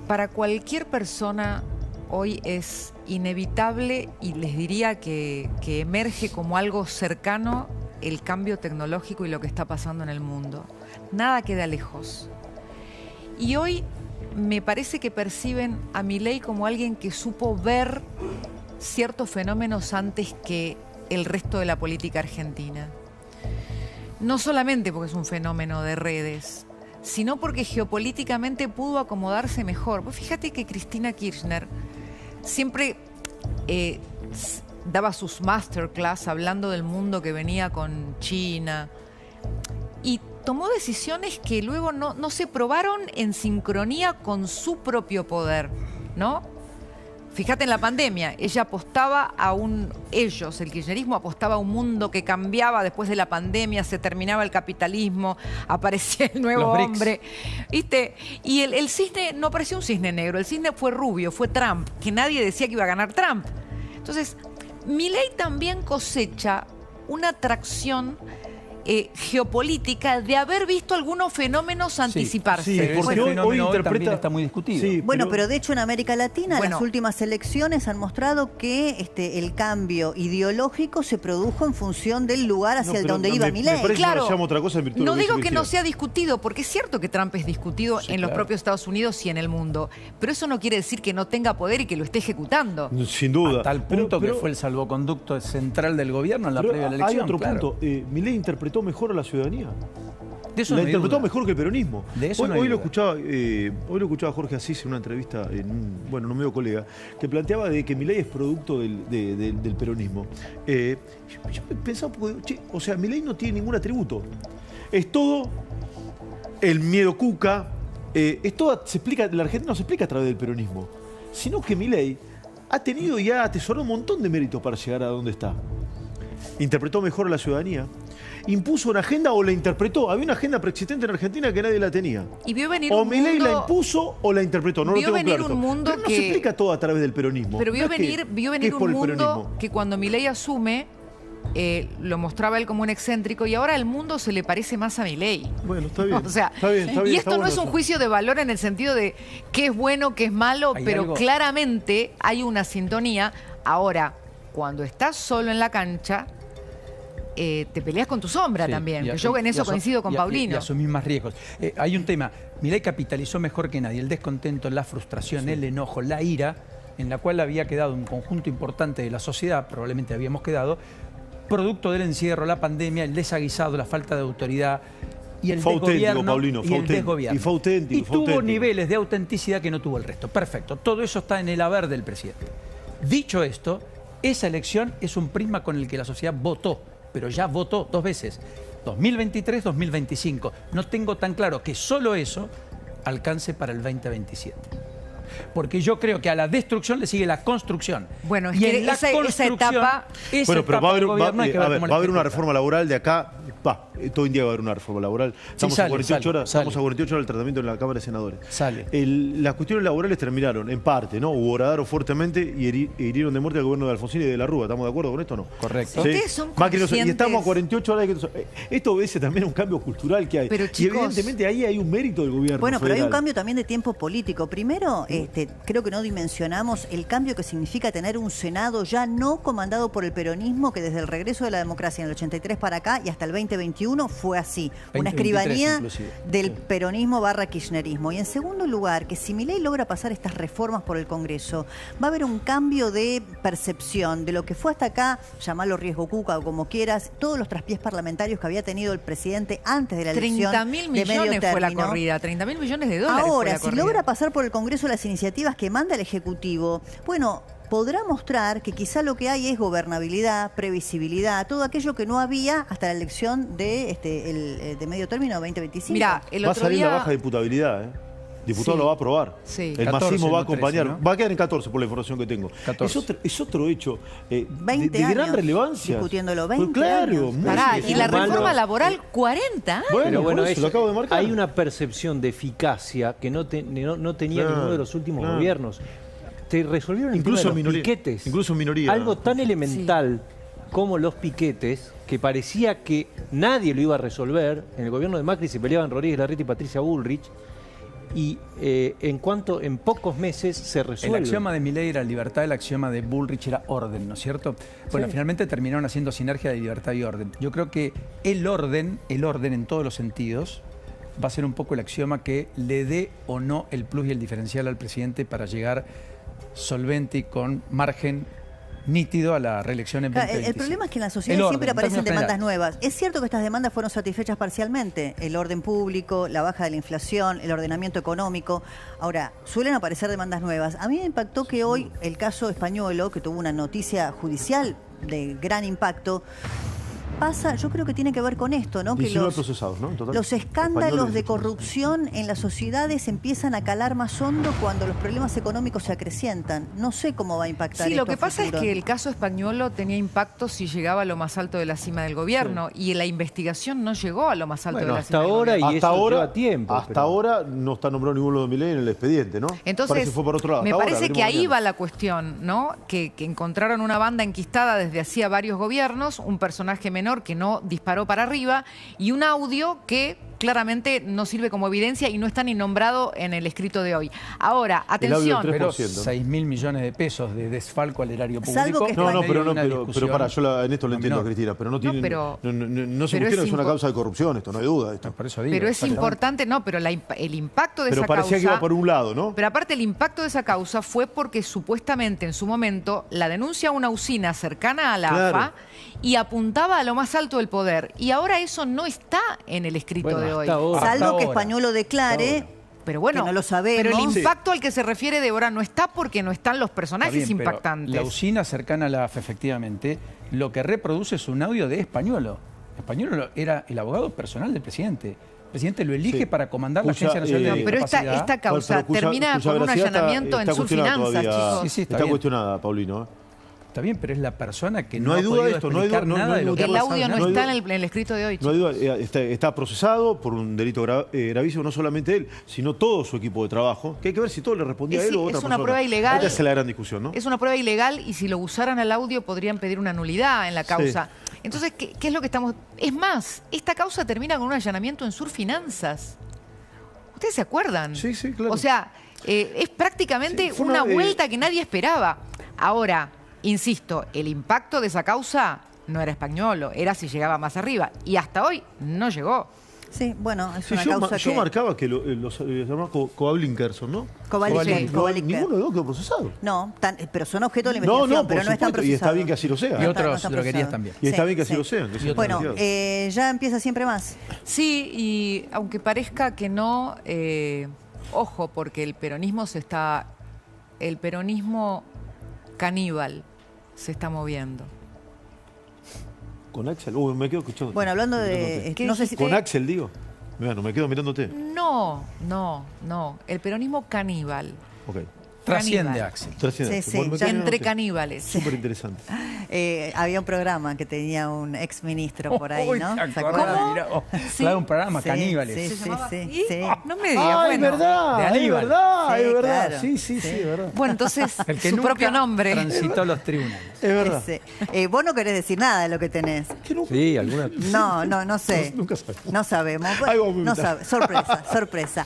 [SPEAKER 12] para cualquier persona hoy es inevitable y les diría que emerge como algo cercano el cambio tecnológico y lo que está pasando en el mundo. Nada queda lejos. Y hoy me parece que perciben a Milei como alguien que supo ver ciertos fenómenos antes que el resto de la política argentina. No solamente porque es un fenómeno de redes, sino porque geopolíticamente pudo acomodarse mejor. Pues fíjate que Cristina Kirchner siempre daba sus masterclass hablando del mundo que venía con China y tomó decisiones que luego no se probaron en sincronía con su propio poder, ¿no? Fíjate en la pandemia, ella apostaba el kirchnerismo apostaba a un mundo que cambiaba después de la pandemia, se terminaba el capitalismo, aparecía el nuevo hombre, ¿viste? Y el cisne no parecía un cisne negro, el cisne fue rubio, fue Trump, que nadie decía que iba a ganar Trump. Entonces, Milei también cosecha una atracción geopolítica de haber visto algunos fenómenos anticiparse.
[SPEAKER 2] Sí, porque hoy también está muy discutido.
[SPEAKER 1] Sí, pero de hecho en América Latina las últimas elecciones han mostrado que el cambio ideológico se produjo en función del lugar hacia donde iba Milei.
[SPEAKER 12] Claro,
[SPEAKER 3] otra cosa en virtud
[SPEAKER 12] no digo que no sea discutido, porque es cierto que Trump es discutido en los propios Estados Unidos y en el mundo, pero eso no quiere decir que no tenga poder y que lo esté ejecutando.
[SPEAKER 3] Sin duda.
[SPEAKER 2] A tal punto que fue el salvoconducto central del gobierno en la previa de la elección.
[SPEAKER 3] Hay otro punto. Milei interpretó mejor a la ciudadanía.
[SPEAKER 2] De eso
[SPEAKER 3] la
[SPEAKER 2] no
[SPEAKER 3] interpretó mejor que el peronismo.
[SPEAKER 2] De eso
[SPEAKER 3] hoy lo escuchaba a Jorge Asís en una entrevista en un medio colega que planteaba de que Milei es producto del peronismo. Yo pensaba, o sea, Milei no tiene ningún atributo. Es todo el miedo Cuca, es todo, la Argentina no se explica a través del peronismo, sino que Milei ha tenido y ha atesorado un montón de méritos para llegar a donde está. Interpretó mejor a la ciudadanía, impuso una agenda o la interpretó. Había una agenda preexistente en Argentina que nadie la tenía.
[SPEAKER 12] Y vio venir
[SPEAKER 3] o Milei la impuso o la interpretó. No lo tengo claro.
[SPEAKER 12] Un mundo
[SPEAKER 3] pero no se explica todo a través del peronismo.
[SPEAKER 12] Pero vio venir un mundo que cuando Milei asume lo mostraba él como un excéntrico y ahora el mundo se le parece más a Milei.
[SPEAKER 3] Bueno, está bien.
[SPEAKER 12] O sea,
[SPEAKER 3] está bien,
[SPEAKER 12] y esto no es un juicio de valor en el sentido de qué es bueno, qué es malo, pero claramente hay una sintonía. Ahora, cuando estás solo en la cancha, te peleas con tu sombra también. Que yo en eso coincido con Paulino.
[SPEAKER 2] Y asumís más riesgos. Hay un tema. Milei capitalizó mejor que nadie el descontento, la frustración, el enojo, la ira, en la cual había quedado un conjunto importante de la sociedad, probablemente habíamos quedado, producto del encierro, la pandemia, el desaguisado, la falta de autoridad. y el
[SPEAKER 3] Fue auténtico,
[SPEAKER 2] desgobierno
[SPEAKER 3] Paulino,
[SPEAKER 2] y
[SPEAKER 3] fue
[SPEAKER 2] el
[SPEAKER 3] auténtico.
[SPEAKER 2] desgobierno.
[SPEAKER 3] Y fue auténtico,
[SPEAKER 2] Y
[SPEAKER 3] fue
[SPEAKER 2] tuvo
[SPEAKER 3] auténtico.
[SPEAKER 2] niveles de autenticidad que no tuvo el resto. Perfecto. Todo eso está en el haber del presidente. Dicho esto, esa elección es un prisma con el que la sociedad votó, pero ya votó 2 veces. 2023, 2025. No tengo tan claro que solo eso alcance para el 2027. Porque yo creo que a la destrucción le sigue la construcción.
[SPEAKER 12] Bueno, es
[SPEAKER 2] y
[SPEAKER 12] que
[SPEAKER 2] en la
[SPEAKER 12] esa
[SPEAKER 2] construcción,
[SPEAKER 12] etapa...
[SPEAKER 3] Bueno, pero va a haber,
[SPEAKER 2] gobierno hay que ver cómo
[SPEAKER 3] va a haber
[SPEAKER 2] le
[SPEAKER 3] una
[SPEAKER 2] ejecuta.
[SPEAKER 3] reforma laboral de acá. Todo el día va a haber una reforma laboral. Estamos a 48 horas. Estamos a 48 horas del tratamiento en la Cámara de Senadores. Las cuestiones laborales terminaron, en parte, ¿no? Hubo horadaron fuertemente y hirieron de muerte al gobierno de Alfonsín y de la Rúa. ¿Estamos de acuerdo con esto o no?
[SPEAKER 2] Correcto.
[SPEAKER 3] ¿Sí?
[SPEAKER 12] Ustedes son
[SPEAKER 3] Macri no- y
[SPEAKER 12] conscientes-
[SPEAKER 3] estamos a 48 horas de que... Esto obedece también a un cambio cultural que hay.
[SPEAKER 1] Pero,
[SPEAKER 3] y
[SPEAKER 1] chicos,
[SPEAKER 3] evidentemente ahí hay un mérito del gobierno
[SPEAKER 1] Bueno, pero hay un
[SPEAKER 3] federal.
[SPEAKER 1] cambio también de tiempo político. Primero, creo que no dimensionamos el cambio que significa tener un Senado ya no comandado por el peronismo, que desde el regreso de la democracia en el 83 para acá y hasta el 2021 fue así. Una
[SPEAKER 2] 2023
[SPEAKER 1] escribanía
[SPEAKER 2] inclusive.
[SPEAKER 1] del peronismo / kirchnerismo. Y en segundo lugar, que si Milei logra pasar estas reformas por el Congreso, va a haber un cambio de percepción de lo que fue hasta acá, llamarlo riesgo cuca o como quieras, todos los traspiés parlamentarios que había tenido el presidente antes de la elección
[SPEAKER 12] 30.000
[SPEAKER 1] de medio
[SPEAKER 12] millones fue la
[SPEAKER 1] término.
[SPEAKER 12] corrida, 30.000 millones de dólares fue
[SPEAKER 1] Ahora,
[SPEAKER 12] la
[SPEAKER 1] si
[SPEAKER 12] corrida.
[SPEAKER 1] logra pasar por el Congreso las iniciativas que manda el Ejecutivo, bueno, podrá mostrar que quizá lo que hay es gobernabilidad, previsibilidad, todo aquello que no había hasta la elección de medio término 2025.
[SPEAKER 12] Mirá, el
[SPEAKER 3] Va a
[SPEAKER 12] otro
[SPEAKER 3] salir
[SPEAKER 12] día...
[SPEAKER 3] la baja de diputabilidad, ¿eh? Diputado
[SPEAKER 12] Sí.
[SPEAKER 3] lo va a aprobar.
[SPEAKER 12] Sí.
[SPEAKER 3] El
[SPEAKER 2] 14,
[SPEAKER 3] masismo va a
[SPEAKER 2] no 13,
[SPEAKER 3] acompañar.
[SPEAKER 2] ¿no?
[SPEAKER 3] Va a quedar en 14 por la información que tengo.
[SPEAKER 2] 14.
[SPEAKER 3] Es otro hecho de
[SPEAKER 1] 20
[SPEAKER 3] gran
[SPEAKER 1] años
[SPEAKER 3] relevancia.
[SPEAKER 1] discutiéndolo,
[SPEAKER 3] Pues
[SPEAKER 1] 20
[SPEAKER 3] claro,
[SPEAKER 1] años.
[SPEAKER 3] muy
[SPEAKER 12] Pará,
[SPEAKER 3] bien.
[SPEAKER 12] y la
[SPEAKER 5] Malo.
[SPEAKER 12] reforma laboral, 40 años.
[SPEAKER 3] Bueno,
[SPEAKER 5] Pero bueno,
[SPEAKER 3] por eso lo acabo de marcar.
[SPEAKER 5] hay una percepción de eficacia que no tenía
[SPEAKER 3] Claro,
[SPEAKER 5] ninguno de los últimos
[SPEAKER 3] claro.
[SPEAKER 5] gobiernos. Te resolvieron el
[SPEAKER 3] Incluso
[SPEAKER 5] tema de
[SPEAKER 3] en
[SPEAKER 5] los
[SPEAKER 3] minoría.
[SPEAKER 5] piquetes.
[SPEAKER 3] Incluso en minoría.
[SPEAKER 5] Algo tan elemental como los piquetes, que parecía que nadie lo iba a resolver. En el gobierno de Macri se peleaban Rodríguez Larreta y Patricia Bullrich. Y en pocos meses se
[SPEAKER 2] El
[SPEAKER 5] resuelve.
[SPEAKER 2] axioma de Milei era libertad, el axioma de Bullrich era orden, ¿no es cierto? Bueno,
[SPEAKER 5] Sí.
[SPEAKER 2] finalmente terminaron haciendo sinergia de libertad y orden. Yo creo que el orden en todos los sentidos, va a ser un poco el axioma que le dé o no el plus y el diferencial al presidente para llegar solvente y con margen nítido a la reelección en
[SPEAKER 1] Claro,
[SPEAKER 2] 2025.
[SPEAKER 1] el problema es que en la sociedad
[SPEAKER 2] El orden,
[SPEAKER 1] siempre aparecen
[SPEAKER 2] en términos
[SPEAKER 1] demandas
[SPEAKER 2] generales.
[SPEAKER 1] nuevas. Es cierto que estas demandas fueron satisfechas parcialmente. El orden público, la baja de la inflación, el ordenamiento económico. Ahora, suelen aparecer demandas nuevas. A mí me impactó que hoy el caso Españolo, que tuvo una noticia judicial de gran impacto, pasa, yo creo que tiene que ver con esto, ¿no? Que
[SPEAKER 3] 19 procesados, ¿no? En total.
[SPEAKER 1] los escándalos
[SPEAKER 3] Españoles,
[SPEAKER 1] de
[SPEAKER 3] 18.
[SPEAKER 1] corrupción en las sociedades empiezan a calar más hondo cuando los problemas económicos se acrecientan. No sé cómo va a impactar
[SPEAKER 12] Sí,
[SPEAKER 1] esto
[SPEAKER 12] lo que
[SPEAKER 1] a
[SPEAKER 12] pasa es
[SPEAKER 1] futuro.
[SPEAKER 12] que el caso españolo tenía impacto si llegaba a lo más alto de la cima del gobierno y la investigación no llegó a lo más alto
[SPEAKER 5] Bueno,
[SPEAKER 12] de la
[SPEAKER 5] hasta
[SPEAKER 12] cima
[SPEAKER 5] ahora
[SPEAKER 12] del gobierno.
[SPEAKER 5] y eso lleva tiempo.
[SPEAKER 3] Hasta
[SPEAKER 5] pero-
[SPEAKER 3] ahora no está nombrado ninguno de Milei en el expediente, ¿no?
[SPEAKER 12] Entonces,
[SPEAKER 3] Parece que fue por otro lado.
[SPEAKER 12] me
[SPEAKER 3] Hasta ahora,
[SPEAKER 12] parece que
[SPEAKER 3] veremos
[SPEAKER 12] ahí
[SPEAKER 3] mañana.
[SPEAKER 12] va la cuestión, ¿no? Que encontraron una banda enquistada desde hacía varios gobiernos, un personaje menor que no disparó para arriba y un audio que claramente no sirve como evidencia y no está ni nombrado en el escrito de hoy. Ahora, atención.
[SPEAKER 2] Pero
[SPEAKER 3] 3%.
[SPEAKER 2] 6.000 millones de pesos de desfalco al erario público.
[SPEAKER 1] Salvo que
[SPEAKER 3] No, no,
[SPEAKER 2] en
[SPEAKER 3] pero
[SPEAKER 2] medio de una discusión
[SPEAKER 3] para, yo en esto lo entiendo,
[SPEAKER 2] menor.
[SPEAKER 3] Cristina, pero no tiene,
[SPEAKER 12] pero-
[SPEAKER 3] no se
[SPEAKER 12] pero
[SPEAKER 3] cuestiona,
[SPEAKER 12] es
[SPEAKER 3] es una
[SPEAKER 12] impo-
[SPEAKER 3] causa de corrupción, esto no hay duda. Esto.
[SPEAKER 2] Por eso digo,
[SPEAKER 12] Pero es
[SPEAKER 2] exactamente.
[SPEAKER 12] importante, no, pero el impacto de
[SPEAKER 3] Pero
[SPEAKER 12] esa
[SPEAKER 3] parecía
[SPEAKER 12] causa...
[SPEAKER 3] que iba por un lado, ¿no?
[SPEAKER 12] Pero aparte el impacto de esa causa fue porque supuestamente en su momento la denuncia a una usina cercana a la
[SPEAKER 3] Claro.
[SPEAKER 12] AFA y apuntaba a lo más alto del poder. Y ahora eso no está en el escrito
[SPEAKER 5] Bueno,
[SPEAKER 12] de hoy.
[SPEAKER 5] hasta ahora.
[SPEAKER 1] Salvo que
[SPEAKER 2] ahora.
[SPEAKER 1] Españolo declare,
[SPEAKER 12] Pero bueno,
[SPEAKER 1] que no lo sabemos.
[SPEAKER 12] pero el
[SPEAKER 1] Sí.
[SPEAKER 12] impacto al que se refiere Débora no está porque no están los
[SPEAKER 2] Está
[SPEAKER 12] personajes
[SPEAKER 2] bien, pero
[SPEAKER 12] impactantes.
[SPEAKER 2] la usina cercana a la AFA, efectivamente, lo que reproduce es un audio de Españolo. Españolo era el abogado personal del presidente. El presidente lo elige
[SPEAKER 3] Sí.
[SPEAKER 2] para comandar la
[SPEAKER 3] Cuya,
[SPEAKER 2] Agencia Nacional de
[SPEAKER 12] pero
[SPEAKER 2] Discapacidad.
[SPEAKER 12] esta causa
[SPEAKER 3] Pero cuya
[SPEAKER 12] termina con un
[SPEAKER 3] veracidad
[SPEAKER 12] allanamiento en
[SPEAKER 3] está
[SPEAKER 12] Sur
[SPEAKER 3] cuestionada
[SPEAKER 12] Finanzas,
[SPEAKER 3] todavía.
[SPEAKER 12] chicos.
[SPEAKER 2] Sí, sí, está
[SPEAKER 3] está
[SPEAKER 2] bien.
[SPEAKER 3] cuestionada, Paulino. ¿eh?
[SPEAKER 2] Está bien, pero es la persona que
[SPEAKER 3] No
[SPEAKER 2] no,
[SPEAKER 3] hay
[SPEAKER 2] ha
[SPEAKER 3] duda
[SPEAKER 2] podido
[SPEAKER 3] de esto, no hay
[SPEAKER 2] explicar
[SPEAKER 3] duda, no
[SPEAKER 2] nada
[SPEAKER 3] hay
[SPEAKER 2] de lo que
[SPEAKER 3] duda.
[SPEAKER 12] El
[SPEAKER 2] ha
[SPEAKER 12] audio
[SPEAKER 2] pasado.
[SPEAKER 12] no
[SPEAKER 3] No hay
[SPEAKER 12] está
[SPEAKER 3] duda.
[SPEAKER 12] en el escrito de hoy,
[SPEAKER 3] No hay
[SPEAKER 12] chicos.
[SPEAKER 3] duda, está procesado por un delito gravísimo, no solamente él, sino todo su equipo de trabajo, que hay que ver si todo le respondía a él o a otra
[SPEAKER 12] Es
[SPEAKER 3] persona.
[SPEAKER 12] una prueba ilegal.
[SPEAKER 3] Esta es la gran discusión, ¿no?
[SPEAKER 12] Es una prueba ilegal y si lo usaran al audio podrían pedir una nulidad en la causa. Entonces, ¿qué es lo que estamos...? Es más, esta causa termina con un allanamiento en Sur Finanzas. ¿Ustedes se acuerdan?
[SPEAKER 3] Sí, sí, claro.
[SPEAKER 12] O sea, es prácticamente
[SPEAKER 3] Sí, fue
[SPEAKER 12] una
[SPEAKER 3] una,
[SPEAKER 12] vuelta que nadie esperaba. Ahora, insisto, el impacto de esa causa no era Españolo, era si llegaba más arriba. Y hasta hoy no llegó.
[SPEAKER 1] Sí, bueno, es
[SPEAKER 3] Sí,
[SPEAKER 1] una causa
[SPEAKER 3] yo
[SPEAKER 1] que...
[SPEAKER 3] marcaba que los llamaban Coablinkerson, ¿no?
[SPEAKER 1] Coablinker.
[SPEAKER 3] Ninguno de los quedó procesado.
[SPEAKER 1] No, pero son objeto de la investigación, pero no están procesados.
[SPEAKER 3] Y está bien que así lo sea.
[SPEAKER 2] Y otros droguerías también.
[SPEAKER 3] Y está bien que así lo sean.
[SPEAKER 1] Bueno, ya empieza Siempre Más.
[SPEAKER 12] Sí, y aunque parezca que no, ojo, porque el peronismo caníbal se está moviendo.
[SPEAKER 3] Con Axel, me quedo escuchando.
[SPEAKER 1] Bueno, hablando de... No sé si
[SPEAKER 3] con Axel, digo. Bueno, me quedo mirándote.
[SPEAKER 12] No. El peronismo caníbal.
[SPEAKER 3] Ok.
[SPEAKER 2] Trasciende Axel.
[SPEAKER 3] Trasciende
[SPEAKER 1] Sí,
[SPEAKER 3] Axel.
[SPEAKER 1] sí.
[SPEAKER 12] Entre caníbales.
[SPEAKER 3] Súper interesante.
[SPEAKER 1] Había un programa que tenía un ex ministro por ahí, ¿no?
[SPEAKER 2] ¿Se acuerdan? Claro, un programa, Caníbales.
[SPEAKER 1] Sí.
[SPEAKER 12] No me digas,
[SPEAKER 3] Ah, es
[SPEAKER 12] bueno.
[SPEAKER 3] verdad,
[SPEAKER 2] de
[SPEAKER 3] es
[SPEAKER 2] Aníbal.
[SPEAKER 3] verdad,
[SPEAKER 1] Sí,
[SPEAKER 3] es verdad.
[SPEAKER 1] claro.
[SPEAKER 3] Sí, es verdad.
[SPEAKER 12] Bueno, entonces,
[SPEAKER 2] El que
[SPEAKER 12] su
[SPEAKER 2] nunca
[SPEAKER 12] propio nombre.
[SPEAKER 2] transitó los tribunales.
[SPEAKER 3] Es verdad.
[SPEAKER 1] Vos no querés decir nada de lo que tenés.
[SPEAKER 5] Sí, alguna.
[SPEAKER 1] No sé.
[SPEAKER 3] Nunca sabemos.
[SPEAKER 1] No sabemos.
[SPEAKER 3] Ahí vamos a
[SPEAKER 1] No
[SPEAKER 3] invitar.
[SPEAKER 1] sabe. Sorpresa.